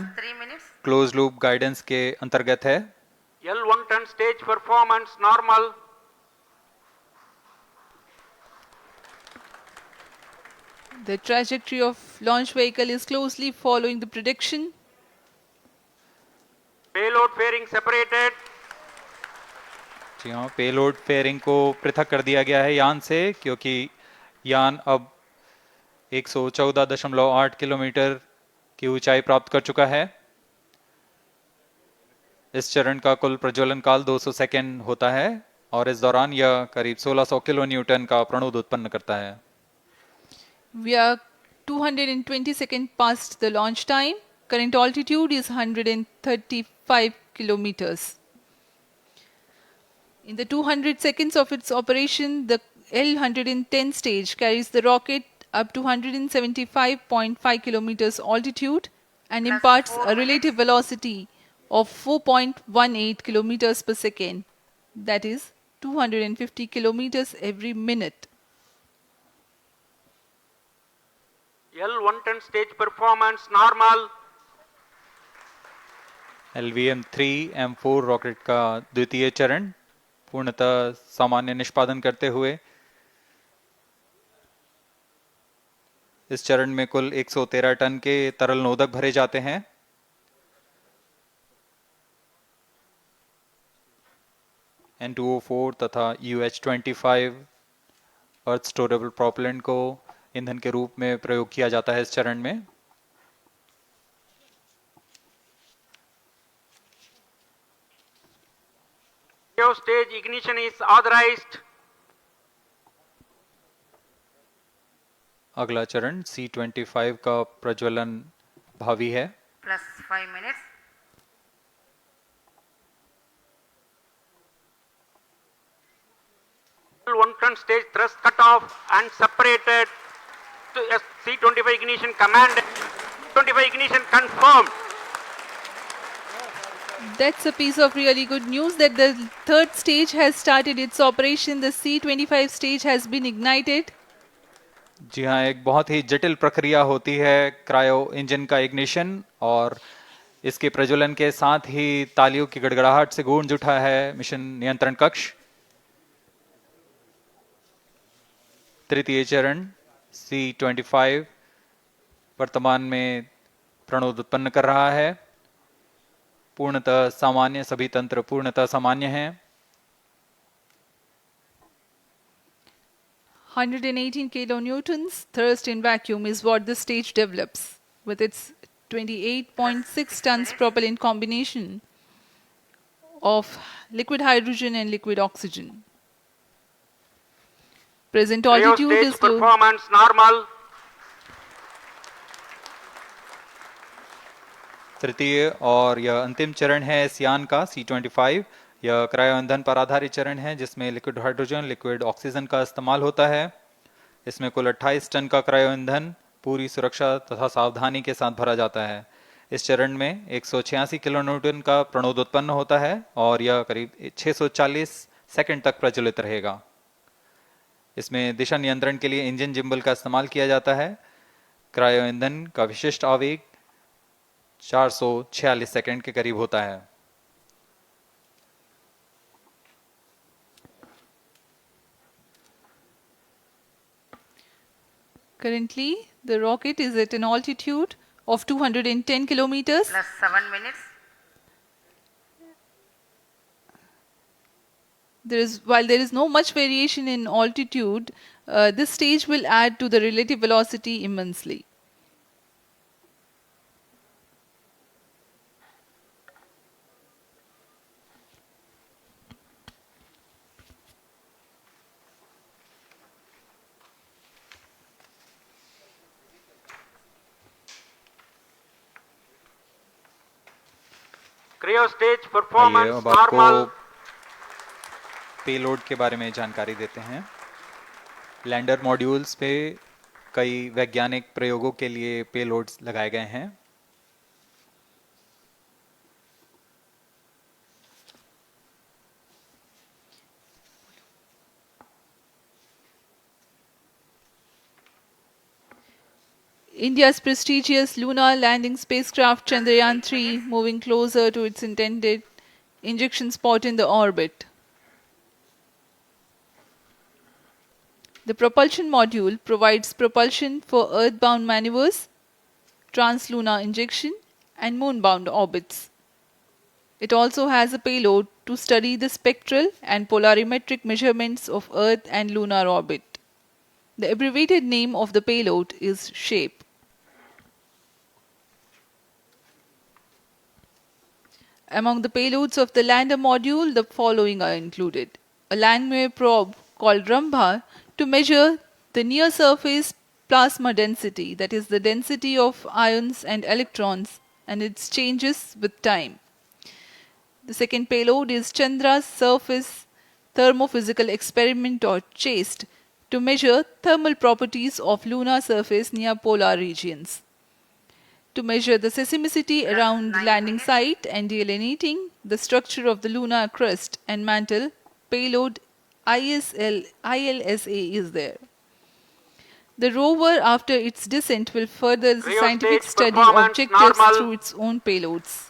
क्लोज लूप गाइडेंस के अंतर्गत है। L110 stage performance normal. The trajectory of launch vehicle is closely following the prediction. Payload fairing separated. जी हाँ, पेलोड फेयरिंग को पृथक कर दिया गया है यान से, क्योंकि यान अब 114.8 किलोमीटर की ऊंचाई प्राप्त कर चुका है। इस चरण का कुल प्रज्वलन काल 200 सेकेंड होता है और इस दौरान यह करीब 1600 किलो न्यूटन का प्रणुद उत्पन्न करता है। We are 220 seconds past the launch time. Current altitude is 135 kilometers. In the 200 seconds of its operation, the L110 stage carries the rocket up to 175.5 kilometers altitude and imparts a relative velocity of 4.18 kilometers per second, that is 250 kilometers every minute. L110 stage performance normal. LVM-3 M4 rocket का द्वितीय चरण पूर्णतः सामान्य निष्पादन करते हुए इस चरण में कुल 113 टन के तरल नोदक भरे जाते हैं। N2O4 तथा UH-25 अर्थ स्टोरेबल प्रोपेलेंट को ईंधन के रूप में प्रयोग किया जाता है इस चरण में। Cryo stage ignition is authorized. अगला चरण C25 का प्रज्वलन भावी है। plus 5 minutes. One ton stage thrust cut off and separated to C25 ignition command. 25 ignition confirmed. That's a piece of really good news that the third stage has started its operation. The C25 stage has been ignited. जी हाँ, एक बहुत ही जटिल प्रक्रिया होती है cryo engine का ignition, और इसके प्रज्वलन के साथ ही तालियों की गड़गड़ाहट से गूंज उठा है मिशन नियंत्रण कक्ष। तृतीय चरण C25 वर्तमान में प्रणोद उत्पन्न कर रहा है। पूर्णतः सामान्य, सभी तंत्र पूर्णतः सामान्य हैं। 118 kilonewtons thrust in vacuum is what the stage develops with its 28.6 tons propellant combination of liquid hydrogen and liquid oxygen. Present altitude Cryo is stage performance normal. तृतीय और यह अंतिम चरण है इस यान का C25। यह क्रायो ईंधन पर आधारित चरण है जिसमें लिक्विड हाइड्रोजन, लिक्विड ऑक्सीजन का इस्तेमाल होता है। इसमें कुल 28 टन का क्रायो ईंधन पूरी सुरक्षा तथा सावधानी के साथ भरा जाता है। इस चरण में 186 किलोन्यूटन का प्रणोद उत्पन्न होता है और यह करीब 640 सेकंड तक प्रज्वलित रहेगा। इसमें दिशा नियंत्रण के लिए इंजन जिम्बल का इस्तेमाल किया जाता है। क्रायो ईंधन का विशिष्ट आवेग 446 सेकंड के करीब होता है। currently the rocket is at an altitude of 210 kilometers. Plus 7 minutes. While there is no much variation in altitude, this stage will add to the relative velocity immensely. Cryo stage आइए performance अब आपको normal. Payload के बारे में जानकारी देते हैं। Lander modules पे कई वैज्ञानिक प्रयोगों के लिए पेलोड्स लगाए गए हैं। India's prestigious lunar landing spacecraft Chandrayaan-3 moving closer to its intended injection spot in the orbit. The propulsion module provides propulsion for earthbound maneuvers, translunar injection, and moonbound orbits. It also has a payload to study the spectral and polarimetric measurements of Earth and lunar orbit. The abbreviated name of the payload is SHAPE. Among the payloads of the lander module, the following are included. A landwehr probe called Rambha to measure the near-surface plasma density, that is the density of ions and electrons, and its changes with time. The second payload is Chandra's surface thermophysical experiment, or CHASTE, to measure thermal properties of lunar surface near polar regions. To measure the seismicity around the landing site and delineating the structure of the lunar crust and mantle, payload ILSA is there. The rover, after its descent, will further the scientific study objectives through its own payloads.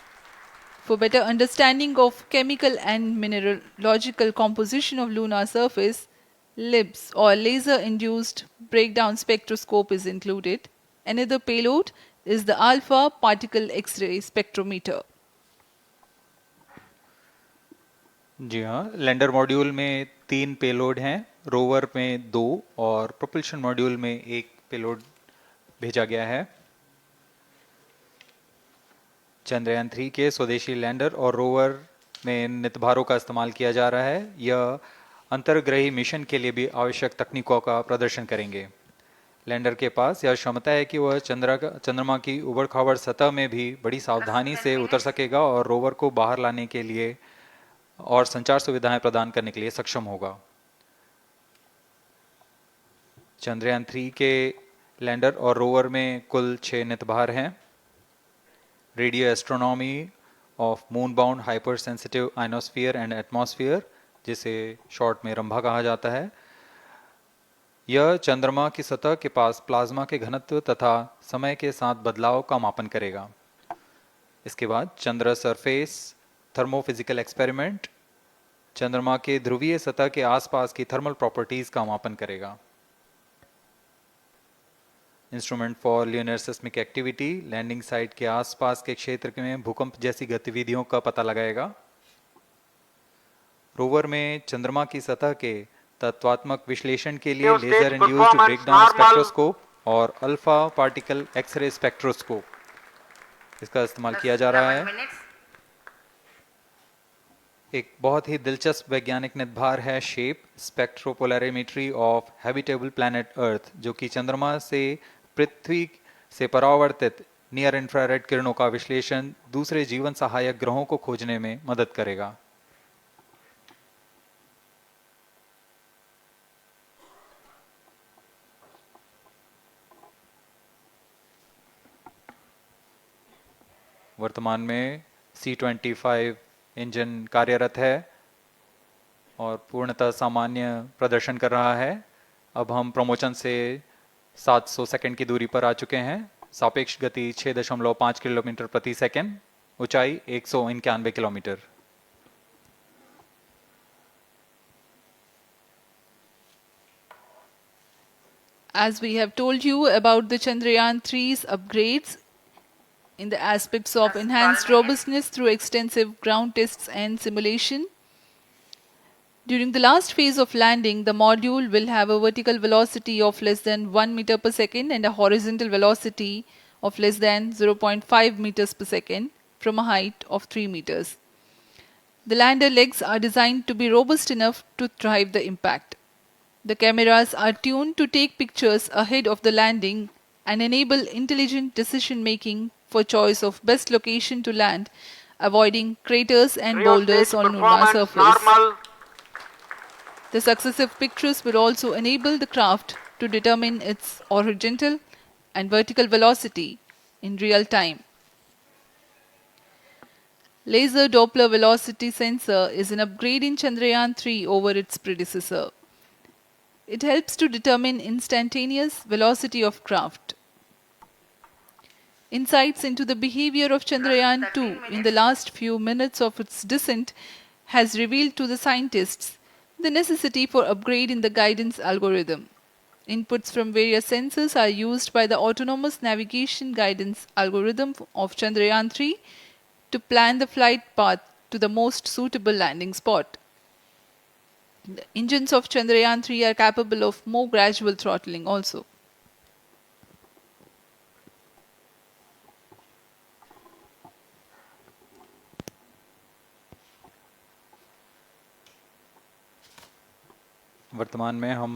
For better understanding of chemical and mineralogical composition of lunar surface, LIBS or laser-induced breakdown spectroscope is included. Another payload is the alpha particle X-ray spectrometer. जी हाँ, lander module में 3 payload हैं, rover में 2 और propulsion module में 1 payload भेजा गया है। चंद्रयान 3 के स्वदेशी लैंडर और रोवर में नितभारों का इस्तेमाल किया जा रहा है। यह अंतर्ग्रही मिशन के लिए भी आवश्यक तकनीकों का प्रदर्शन करेंगे। लैंडर के पास यह क्षमता है कि वह चंद्रमा की उबड़ खाबड़ सतह में भी बड़ी सावधानी से उतर सकेगा और रोवर को बाहर लाने के लिए और संचार सुविधाएं प्रदान करने के लिए सक्षम होगा। चंद्रयान 3 के लैंडर और रोवर में कुल 6 नितभार हैं। Radio astronomy of moon bound hyper sensitive ionosphere and atmosphere, जिसे शॉर्ट में रंभा कहा जाता है, यह चंद्रमा की सतह के पास प्लाज्मा के घनत्व तथा समय के साथ बदलाव का मापन करेगा। इसके बाद चंद्र सरफेस थर्मोफिजिकल एक्सपेरिमेंट चंद्रमा के ध्रुवीय सतह के आसपास की थर्मल प्रॉपर्टीज का मापन करेगा। Instrument for lunar seismic activity landing site के आसपास के क्षेत्र में भूकंप जैसी गतिविधियों का पता लगाएगा। रोवर में चंद्रमा की सतह के तत्वात्मक विश्लेषण के लिए लेजर इंड्यूस्ड ब्रेकडाउन स्पेक्ट्रोस्कोप और अल्फा पार्टिकल एक्सरे स्पेक्ट्रोस्कोप इसका इस्तेमाल किया जा रहा है। एक बहुत ही दिलचस्प वैज्ञानिक नितभार है shape spectropolarimetry of habitable planet Earth, जो कि चंद्रमा से पृथ्वी से परावर्तित नियर इंफ्रारेड किरणों का विश्लेषण दूसरे जीवन सहायक ग्रहों को खोजने में मदद करेगा। वर्तमान में C-25 इंजन कार्यरत है और पूर्णतः सामान्य प्रदर्शन कर रहा है। अब हम प्रमोशन से 700 सेकंड की दूरी पर आ चुके हैं। सापेक्ष गति 6.5 किलोमीटर प्रति सेकंड, ऊंचाई 191 kilometre. As we have told you about the Chandrayaan-3's upgrades in the aspects of enhanced robustness through extensive ground tests and simulation. During the last phase of landing, the module will have a vertical velocity of less than 1 meter per second and a horizontal velocity of less than 0.5 meters per second from a height of 3 meters. The lander legs are designed to be robust enough to thrive the impact. The cameras are tuned to take pictures ahead of the landing and enable intelligent decision making for choice of best location to land, avoiding craters and boulders on lunar surface. The successive pictures will also enable the craft to determine its horizontal and vertical velocity in real time. Laser Doppler velocity sensor is an upgrade in Chandrayaan-3 over its predecessor. It helps to determine instantaneous velocity of craft. Insights into the behavior of Chandrayaan-2 in the last few minutes of its descent has revealed to the scientists the necessity for upgrade in the guidance algorithm. Inputs from various sensors are used by the autonomous navigation guidance algorithm of Chandrayaan-3 to plan the flight path to the most suitable landing spot. The engines of Chandrayaan-3 are capable of more gradual throttling also. वर्तमान में हम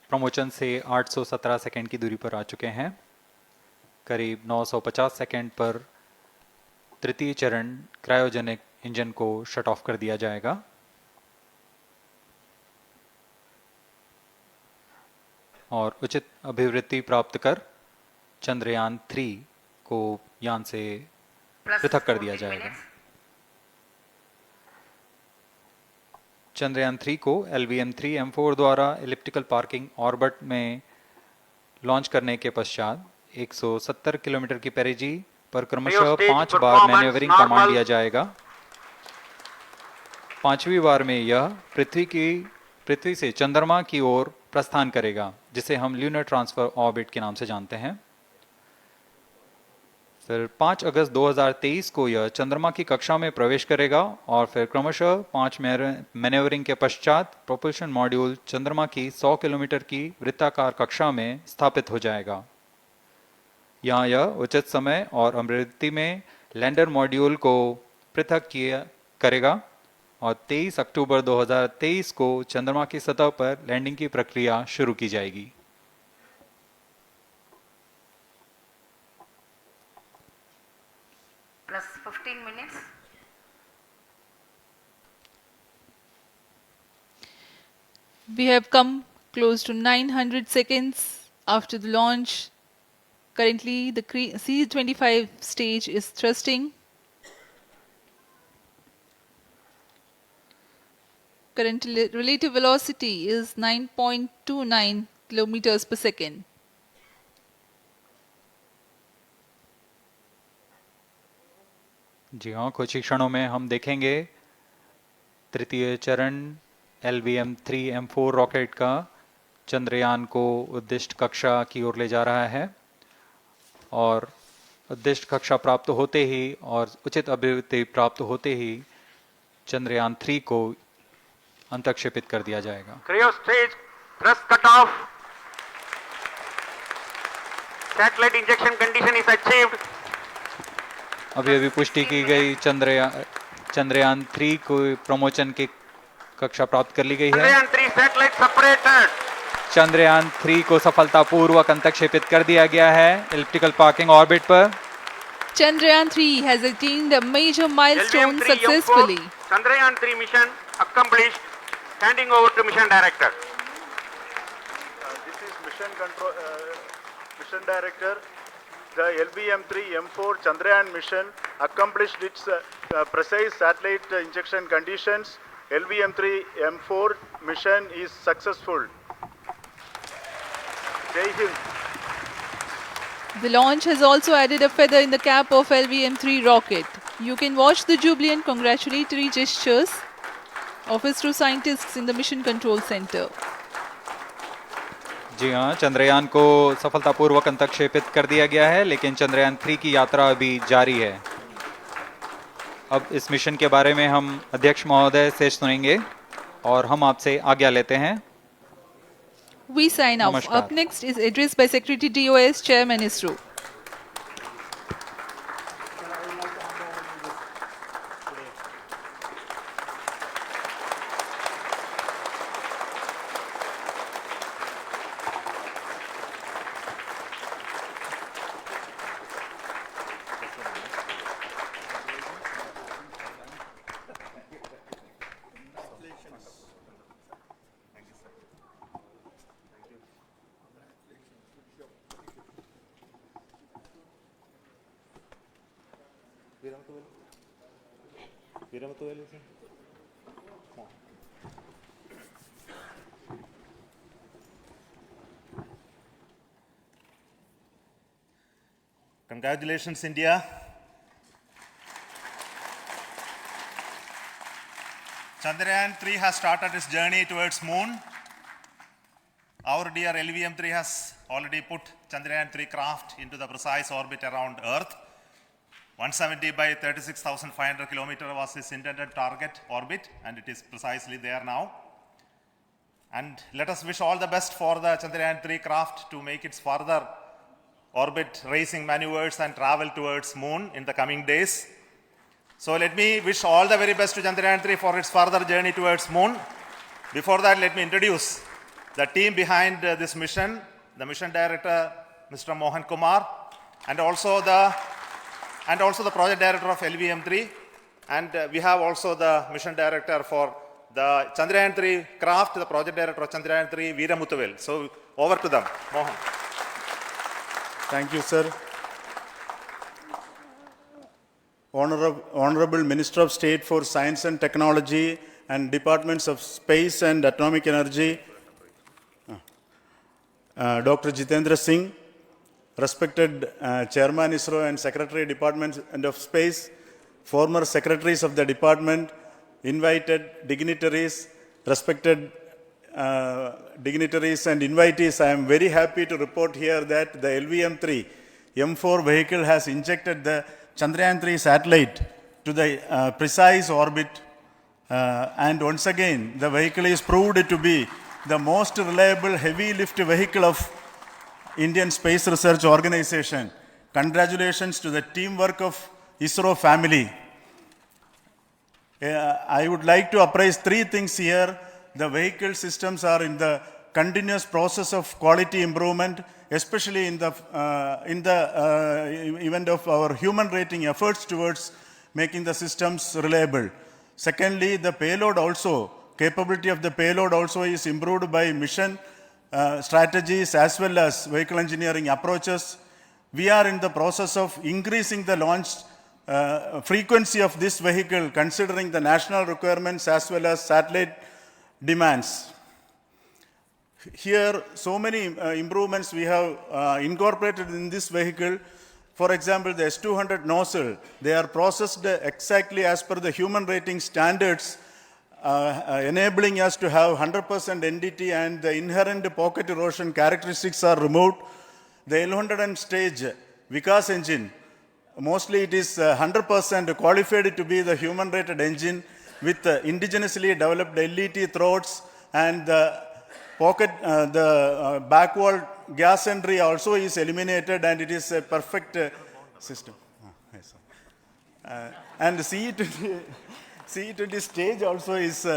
promotion से 817 second की दूरी पर आ चुके हैं। करीब 950 सेकंड पर तृतीय चरण क्रायोजेनिक इंजन को शट ऑफ कर दिया जाएगा। और उचित अभिवृद्धि प्राप्त कर चंद्रयान-3 को यान से पृथक कर दिया जाएगा। चंद्रयान-3 को LVM-3M4 द्वारा एलिप्टिकल पार्किंग ऑर्बिट में लॉन्च करने के पश्चात 170 किलोमीटर की पेरिजी पर क्रमशः 5 बार मैन्यूवरिंग कमांड दिया जाएगा। 5वीं बार में यह पृथ्वी से चंद्रमा की ओर प्रस्थान करेगा, जिसे हम ल्यूनर ट्रांसफर ऑर्बिट के नाम से जानते हैं। फिर 5 अगस्त 2023 को यह चंद्रमा की कक्षा में प्रवेश करेगा और फिर क्रमशः 5 मैन्यूवरिंग के पश्चात प्रोपल्शन मॉड्यूल चंद्रमा की 100 किलोमीटर की वृत्ताकार कक्षा में स्थापित हो जाएगा। यहाँ यह उचित समय और अभिवृद्धि में लैंडर मॉड्यूल को पृथक करेगा और 23 अक्टूबर 2023 को चंद्रमा की सतह पर लैंडिंग की प्रक्रिया शुरू की जाएगी। Plus 15 minutes. We have come close to 900 seconds after the launch. Currently, the C-25 stage is thrusting. Current relative velocity is 9.29 kilometers per second. जी हाँ, कुछ ही क्षणों में हम देखेंगे तृतीय चरण LVM-3 M4 रॉकेट का चंद्रयान को उद्दिष्ट कक्षा की ओर ले जा रहा है और उद्दिष्ट कक्षा प्राप्त होते ही और उचित अभिवृद्धि प्राप्त होते ही चंद्रयान-3 को अंतक्षेपित कर दिया जाएगा। Cryo stage thrust cutoff. Satellite injection condition is achieved. अभी अभी पुष्टि की गई चंद्रयान-3 को प्रमोचन की कक्षा प्राप्त कर ली गई है। Chandrayaan-3 satellite separated. चंद्रयान-3 को सफलतापूर्वक अंतक्षेपित कर दिया गया है एलिप्टिकल पार्किंग ऑर्बिट पर। Chandrayaan-3 has attained a major milestone successfully. Chandrayaan-3 mission accomplished. Handing over to mission director. This is mission director. The LVM-3 M4 Chandrayaan mission accomplished its precise satellite injection conditions. LVM-3 M4 mission is successful. Jai Hind. The launch has also added a feather in the cap of LVM-3 rocket. You can watch the jubilant congratulatory gestures of ISRO scientists in the Mission Control Center. जी हाँ, चंद्रयान को सफलतापूर्वक अंतक्षेपित कर दिया गया है, लेकिन चंद्रयान-3 की यात्रा अभी जारी है। अब इस मिशन के बारे में हम अध्यक्ष महोदय से सुनेंगे और हम आपसे आज्ञा लेते हैं। We sign off. नमस्कार। Up next is address by Secretary DOS, Chairman ISRO. Congratulations, India. Chandrayaan-3 has started its journey towards moon. Our dear LVM-3 has already put Chandrayaan-3 craft into the precise orbit around Earth. 170 by 36,500 kilometers was its intended target orbit, and it is precisely there now. And let us wish all the best for the Chandrayaan-3 craft to make its further orbit racing maneuvers and travel towards moon in the coming days. So let me wish all the very best to Chandrayaan-3 for its further journey towards moon. Before that, let me introduce the team behind this mission, the mission director, Mr. Mohan Kumar, and also the project director of LVM-3, and we have also the mission director for the Chandrayaan-3 craft, the project director of Chandrayaan-3, Veera Muthuvel. So over to them, Mohan. Thank you, sir. Honorable Minister of State for Science and Technology and Departments of Space and Atomic Energy, Dr. Jitendra Singh, respected Chairman ISRO and Secretary Department of Space, former secretaries of the department, invited dignitaries, respected dignitaries and invitees, I am very happy to report here that the LVM-3 M4 vehicle has injected the Chandrayaan-3 satellite to the precise orbit, and once again the vehicle is proved to be the most reliable heavy lift vehicle of Indian Space Research Organization. Congratulations to the teamwork of ISRO family. I would like to appraise three things here. The vehicle systems are in the continuous process of quality improvement, especially in the event of our human rating efforts towards making the systems reliable. Secondly, the payload also, capability of the payload also is improved by mission strategies as well as vehicle engineering approaches. We are in the process of increasing the launch frequency of this vehicle considering the national requirements as well as satellite demands. Here, so many improvements we have incorporated in this vehicle. For example, the S200 nozzle, they are processed exactly as per the human rating standards, enabling us to have 100% NDT, and the inherent pocket erosion characteristics are removed. The L100 stage Vikas engine, mostly it is 100% qualified to be the human rated engine with indigenously developed LET throats, and the pocket, the back wall gas entry also is eliminated, and it is a perfect system. And the CE20 stage also is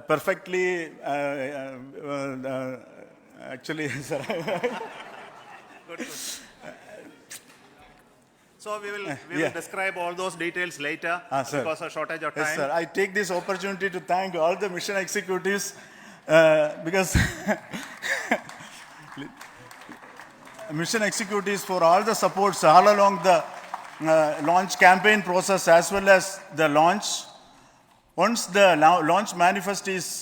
perfectly, actually, sir. Good. So we will describe all those details later because of shortage of time. Yes, sir. I take this opportunity to thank all the mission executives because mission executives for all the supports all along the launch campaign process as well as the launch. Once the launch manifest is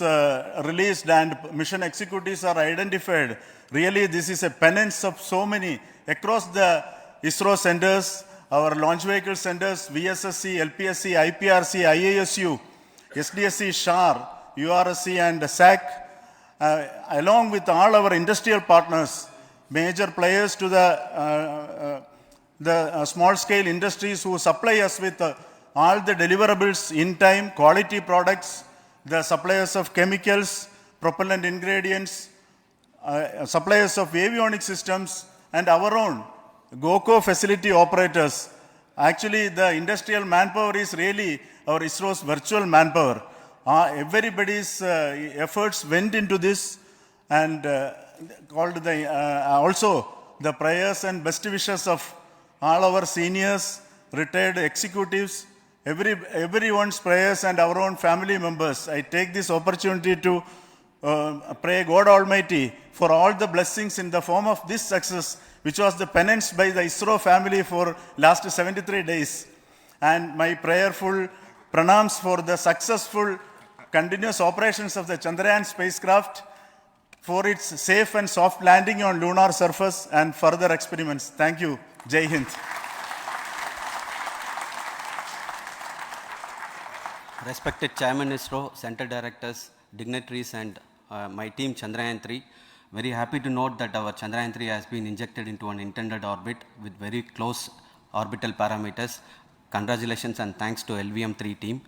released and mission executives are identified, really this is a penance of so many across the ISRO centers, our launch vehicle centers, VSSC, LPSC, IPRC, IASU, SDSC SHAR, URSC and SAC, along with all our industrial partners, major players to the small-scale industries who supply us with all the deliverables in time, quality products, the suppliers of chemicals, propellant ingredients, suppliers of avionics systems, and our own GOCO facility operators. Actually, the industrial manpower is really our ISRO's virtual manpower. Everybody's efforts went into this, and also the prayers and best wishes of all our seniors, retired executives, everyone's prayers and our own family members. I take this opportunity to pray God Almighty for all the blessings in the form of this success, which was the penance by the ISRO family for last 73 days. And my prayerful pranams for the successful continuous operations of the Chandrayaan spacecraft, for its safe and soft landing on lunar surface and further experiments. Thank you. Jai Hind. Respected Chairman ISRO, Center Directors, dignitaries and my team Chandrayaan-3, very happy to note that our Chandrayaan-3 has been injected into an intended orbit with very close orbital parameters. Congratulations and thanks to LVM-3 team.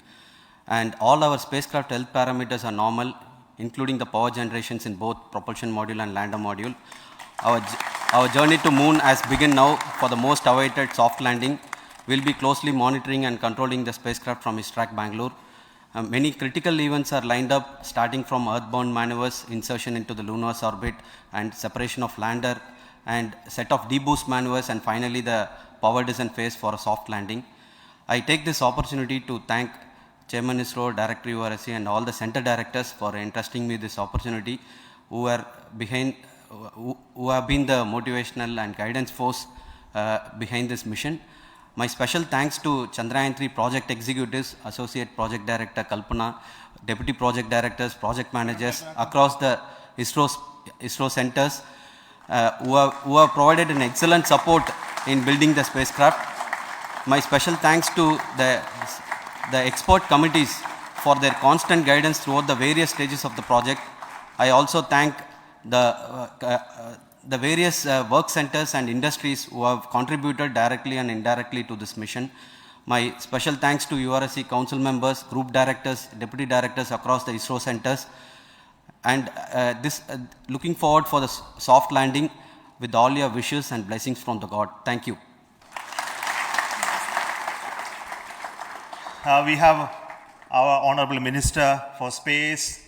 And all our spacecraft health parameters are normal, including the power generations in both propulsion module and lander module. Our journey to moon has begun now for the most awaited soft landing. We'll be closely monitoring and controlling the spacecraft from ISTRAC Bangalore. Many critical events are lined up, starting from earthbound maneuvers, insertion into the lunar's orbit, and separation of lander, and set of deboost maneuvers, and finally the power descent phase for a soft landing. I take this opportunity to thank Chairman ISRO, Director URSC, and all the center directors for entrusting me this opportunity, who have been the motivational and guidance force behind this mission. My special thanks to Chandrayaan-3 project executives, Associate Project Director Kalpana, Deputy Project Directors, Project Managers across the ISRO centers who have provided an excellent support in building the spacecraft. My special thanks to the expert committees for their constant guidance throughout the various stages of the project. I also thank the various work centers and industries who have contributed directly and indirectly to this mission. My special thanks to URSC council members, group directors, deputy directors across the ISRO centers, and looking forward for the soft landing with all your wishes and blessings from the God. Thank you. We have our Honorable Minister for Space,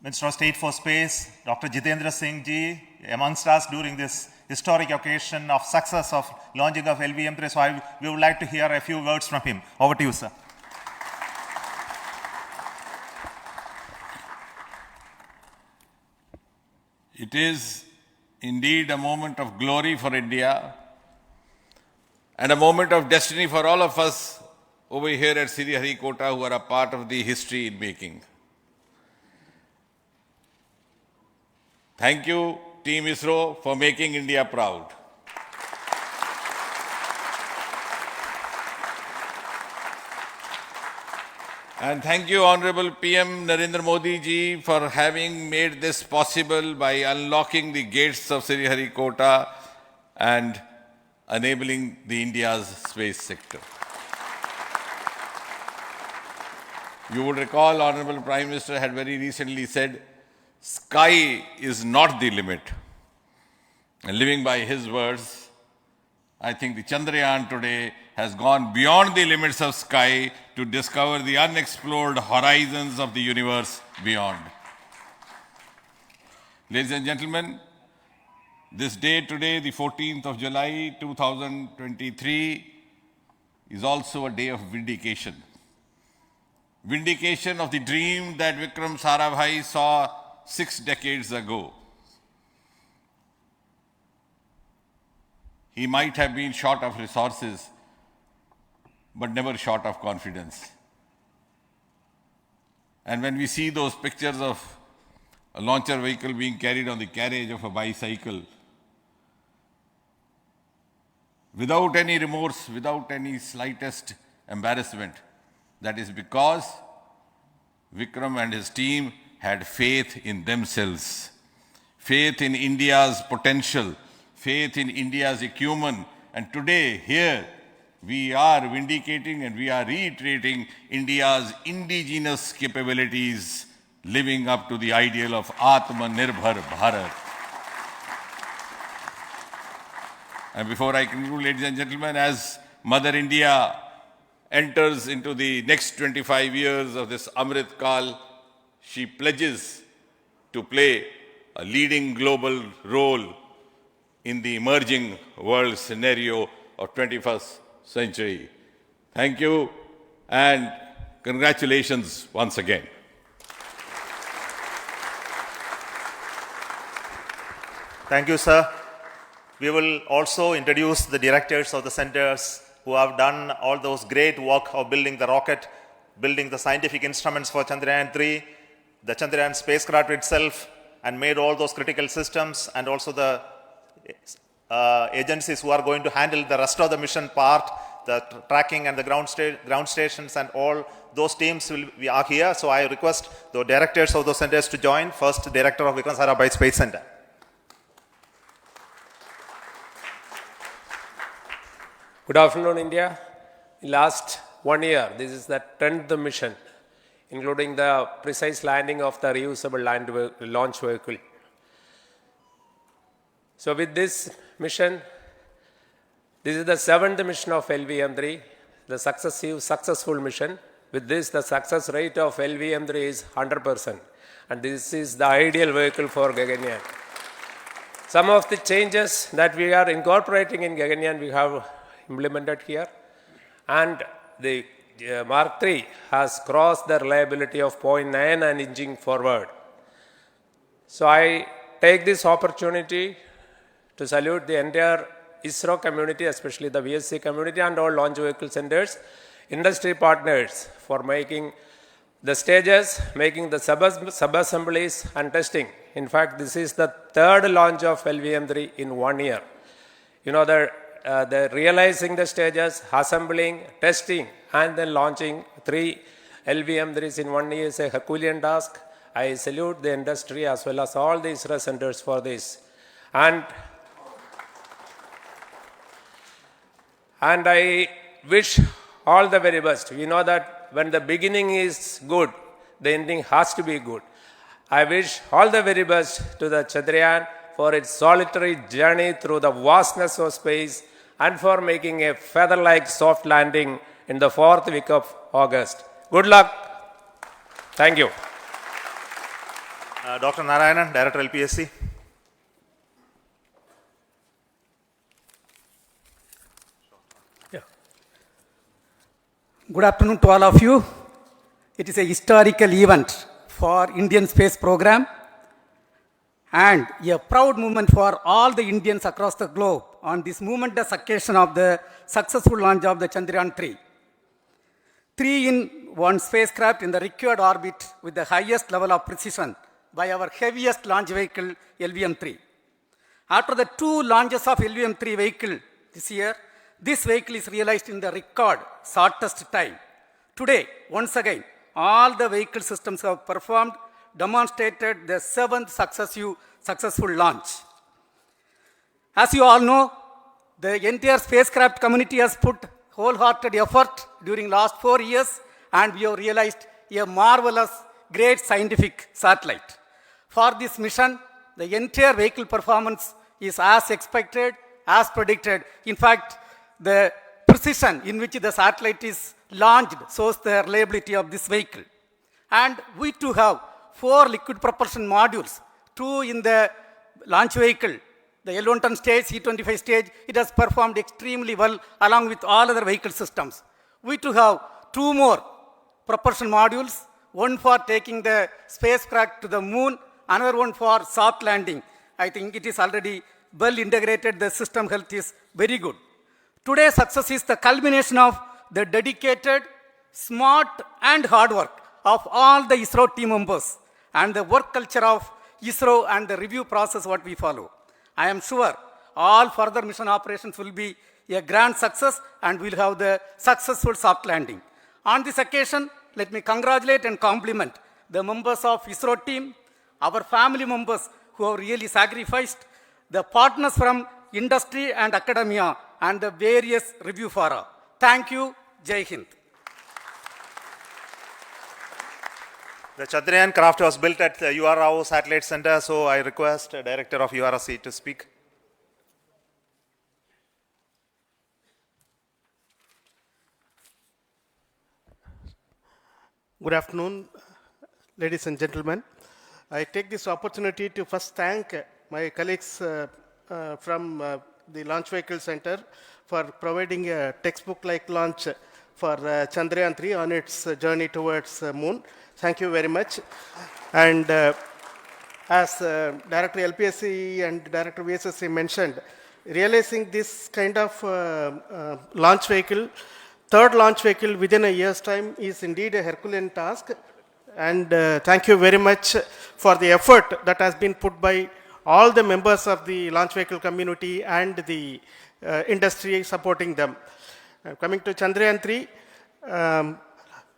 Minister of State for Space, Dr. Jitendra Singh ji, amongst us during this historic occasion of success of launching of LVM-3. So we would like to hear a few words from him. Over to you, sir. It is indeed a moment of glory for India and a moment of destiny for all of us over here at Sriharikota who are a part of the history in making. Thank you, Team ISRO, for making India proud. And thank you, Honorable PM Narendra Modi ji, for having made this possible by unlocking the gates of Sriharikota and enabling the India's space sector. You would recall, Honorable Prime Minister had very recently said, sky is not the limit. And living by his words, I think the Chandrayaan today has gone beyond the limits of sky to discover the unexplored horizons of the universe beyond. Ladies and gentlemen, this day today, the 14th of July 2023, is also a day of vindication. Vindication of the dream that Vikram Sarabhai saw 6 decades ago. He might have been short of resources, but never short of confidence. And when we see those pictures of a launcher vehicle being carried on the carriage of a bicycle, without any remorse, without any slightest embarrassment, that is because Vikram and his team had faith in themselves, faith in India's potential, faith in India's acumen. And today, here, we are vindicating and we are reiterating India's indigenous capabilities, living up to the ideal of Atmanirbhar Bharat. And before I conclude, ladies and gentlemen, as Mother India enters into the next 25 years of this Amrit Kal, she pledges to play a leading global role in the emerging world scenario of 21st century. Thank you and congratulations once again. Thank you, sir. We will also introduce the directors of the centers who have done all those great work of building the rocket, building the scientific instruments for Chandrayaan-3, the Chandrayaan spacecraft itself, and made all those critical systems, and also the agencies who are going to handle the rest of the mission part, the tracking and the ground stations, and all those teams are here. So I request the directors of those centers to join. First, Director of Vikram Sarabhai Space Center. Good afternoon, India. In last 1 year, this is the 10th mission, including the precise landing of the reusable launch vehicle. So with this mission, this is the 7th mission of LVM-3, the successful mission. With this, the success rate of LVM-3 is 100%. And this is the ideal vehicle for Gaganyaan. Some of the changes that we are incorporating in Gaganyaan, we have implemented here. And the Mark III has crossed the reliability of 0.9 and inching forward. So I take this opportunity to salute the entire ISRO community, especially the VSC community and all launch vehicle centers, industry partners for making the stages, making the sub-assemblies and testing. In fact, this is the 3rd launch of LVM-3 in 1 year. You know, the realizing the stages, assembling, testing, and then launching 3 LVM-3s in 1 year is a Herculean task. I salute the industry as well as all the ISRO centers for this. And I wish all the very best. We know that when the beginning is good, the ending has to be good. I wish all the very best to the Chandrayaan for its solitary journey through the vastness of space and for making a feather-like soft landing in the 4th week of August. Good luck. Thank you. Dr. Narayanan, Director LPSC. Good afternoon to all of you. It is a historical event for Indian space program and a proud moment for all the Indians across the globe on this momentous occasion of the successful launch of the Chandrayaan-3. 3-in-1 spacecraft in the required orbit with the highest level of precision by our heaviest launch vehicle LVM-3. After the 2 launches of LVM-3 vehicle this year, this vehicle is realized in the record shortest time. Today, once again, all the vehicle systems have performed, demonstrated the 7th successful launch. As you all know, the entire spacecraft community has put wholehearted effort during last 4 years, and we have realized a marvelous, great scientific satellite. For this mission, the entire vehicle performance is as expected, as predicted. In fact, the precision in which the satellite is launched shows the reliability of this vehicle. And we too have 4 liquid propulsion modules, 2 in the launch vehicle. The L110 stage, C25 stage, it has performed extremely well along with all other vehicle systems. We too have 2 more propulsion modules, one for taking the spacecraft to the moon, another one for soft landing. I think it is already well integrated, the system health is very good. Today's success is the culmination of the dedicated, smart and hard work of all the ISRO team members and the work culture of ISRO and the review process what we follow. I am sure all further mission operations will be a grand success and we'll have the successful soft landing. On this occasion, let me congratulate and compliment the members of ISRO team, our family members who have really sacrificed, the partners from industry and academia, and the various review fora. Thank you. Jai Hind. The Chandrayaan craft was built at the UR Rao Satellite Center, so I request the Director of URSC to speak. Good afternoon, ladies and gentlemen. I take this opportunity to first thank my colleagues from the Launch Vehicle Center for providing a textbook-like launch for Chandrayaan-3 on its journey towards moon. Thank you very much. And as Director LPSC and Director VSSC mentioned, realizing this kind of launch vehicle, third launch vehicle within a year's time is indeed a Herculean task. And thank you very much for the effort that has been put by all the members of the launch vehicle community and the industry supporting them. Coming to Chandrayaan-3,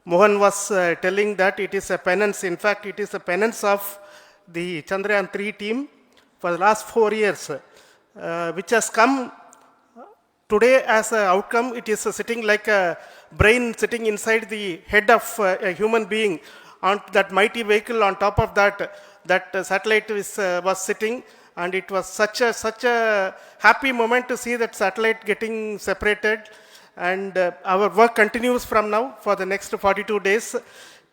Mohan was telling that it is a penance. In fact, it is a penance of the Chandrayaan-3 team for the last 4 years, which has come today as an outcome. It is sitting like a brain sitting inside the head of a human being on that mighty vehicle. On top of that, that satellite was sitting, and it was such a happy moment to see that satellite getting separated. And our work continues from now for the next 42 days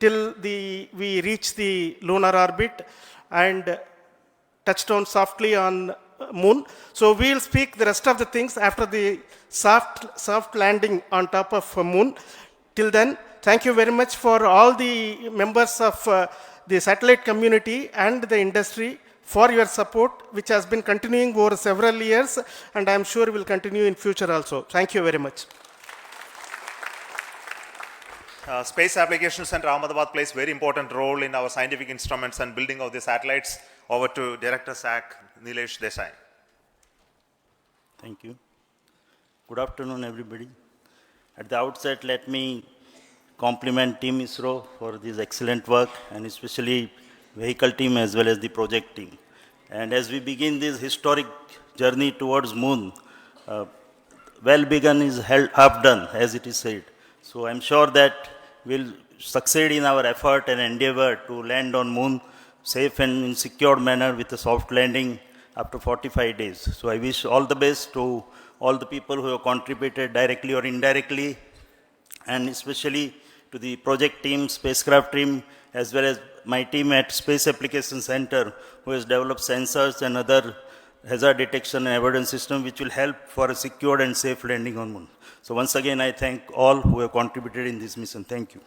till we reach the lunar orbit and touchdown softly on moon. So we'll speak the rest of the things after the soft landing on top of moon. Till then, thank you very much for all the members of the satellite community and the industry for your support, which has been continuing over several years, and I'm sure will continue in future also. Thank you very much. Space Applications Center Ahmedabad plays very important role in our scientific instruments and building of the satellites. Over to Director SAC, Nilesh Desai. Thank you. Good afternoon, everybody. At the outset, let me compliment Team ISRO for this excellent work, and especially vehicle team as well as the project team. And as we begin this historic journey towards moon, well begun is half done, as it is said. So I'm sure that we'll succeed in our effort and endeavor to land on moon safe and in secured manner with a soft landing after 45 days. So I wish all the best to all the people who have contributed directly or indirectly, and especially to the project team, spacecraft team, as well as my team at Space Application Center, who has developed sensors and other hazard detection and avoidance system, which will help for a secured and safe landing on Moon. So once again, I thank all who have contributed in this mission. Thank you.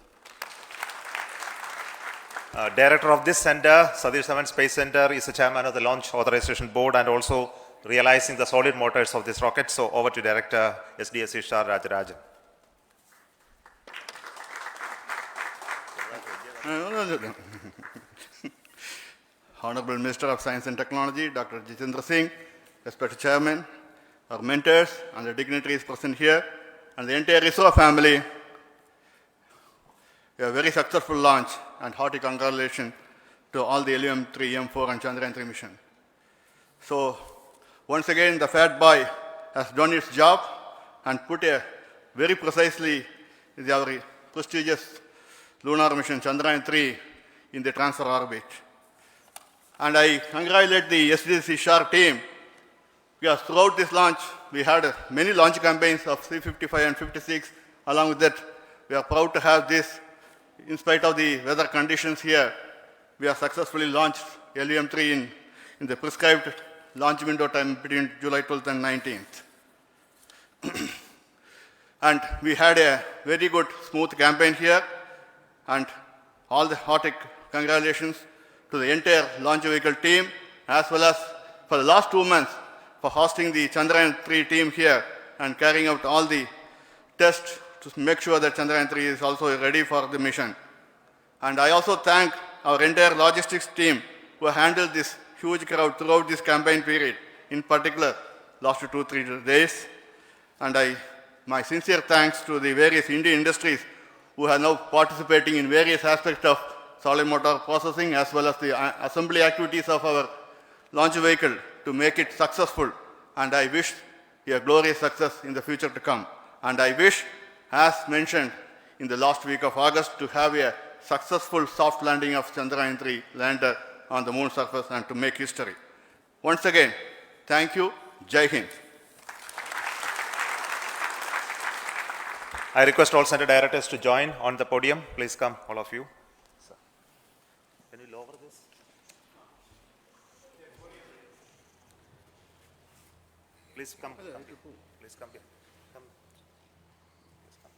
Director of this center, Satish Dhawan Space Center, is the chairman of the Launch Authorization Board and also realizing the solid motors of this rocket. So over to Director SDSC SHAR Rajarajan. Honorable Minister of Science and Technology, Dr. Jitendra Singh, respected Chairman, our mentors and the dignitaries present here, and the entire ISRO family, a very successful launch and hearty congratulations to all the LVM-3, M4 and Chandrayaan-3 mission. So, once again, the fat boy has done its job and put a very precisely our prestigious lunar mission Chandrayaan-3 in the transfer orbit. And I congratulate the SDSC SHAR team, because throughout this launch, we had many launch campaigns of 355 and 56. Along with that, we are proud to have this. In spite of the weather conditions here, we have successfully launched LVM-3 in the prescribed launch window time between July 12th and 19th. And we had a very good, smooth campaign here, and all the hearty congratulations to the entire launch vehicle team, as well as for the last 2 months for hosting the Chandrayaan-3 team here and carrying out all the tests to make sure that Chandrayaan-3 is also ready for the mission. And I also thank our entire logistics team who handled this huge crowd throughout this campaign period, in particular last 2-3 days. And my sincere thanks to the various Indian industries who are now participating in various aspects of solid motor processing as well as the assembly activities of our launch vehicle to make it successful. And I wish a glorious success in the future to come. And I wish, as mentioned in the last week of August, to have a successful soft landing of Chandrayaan-3 lander on the moon surface and to make history. Once again, thank you. Jai Hind. I request all center directors to join on the podium. Please come, all of you. Can you lower this? Please come. Please come here. Come. Please come.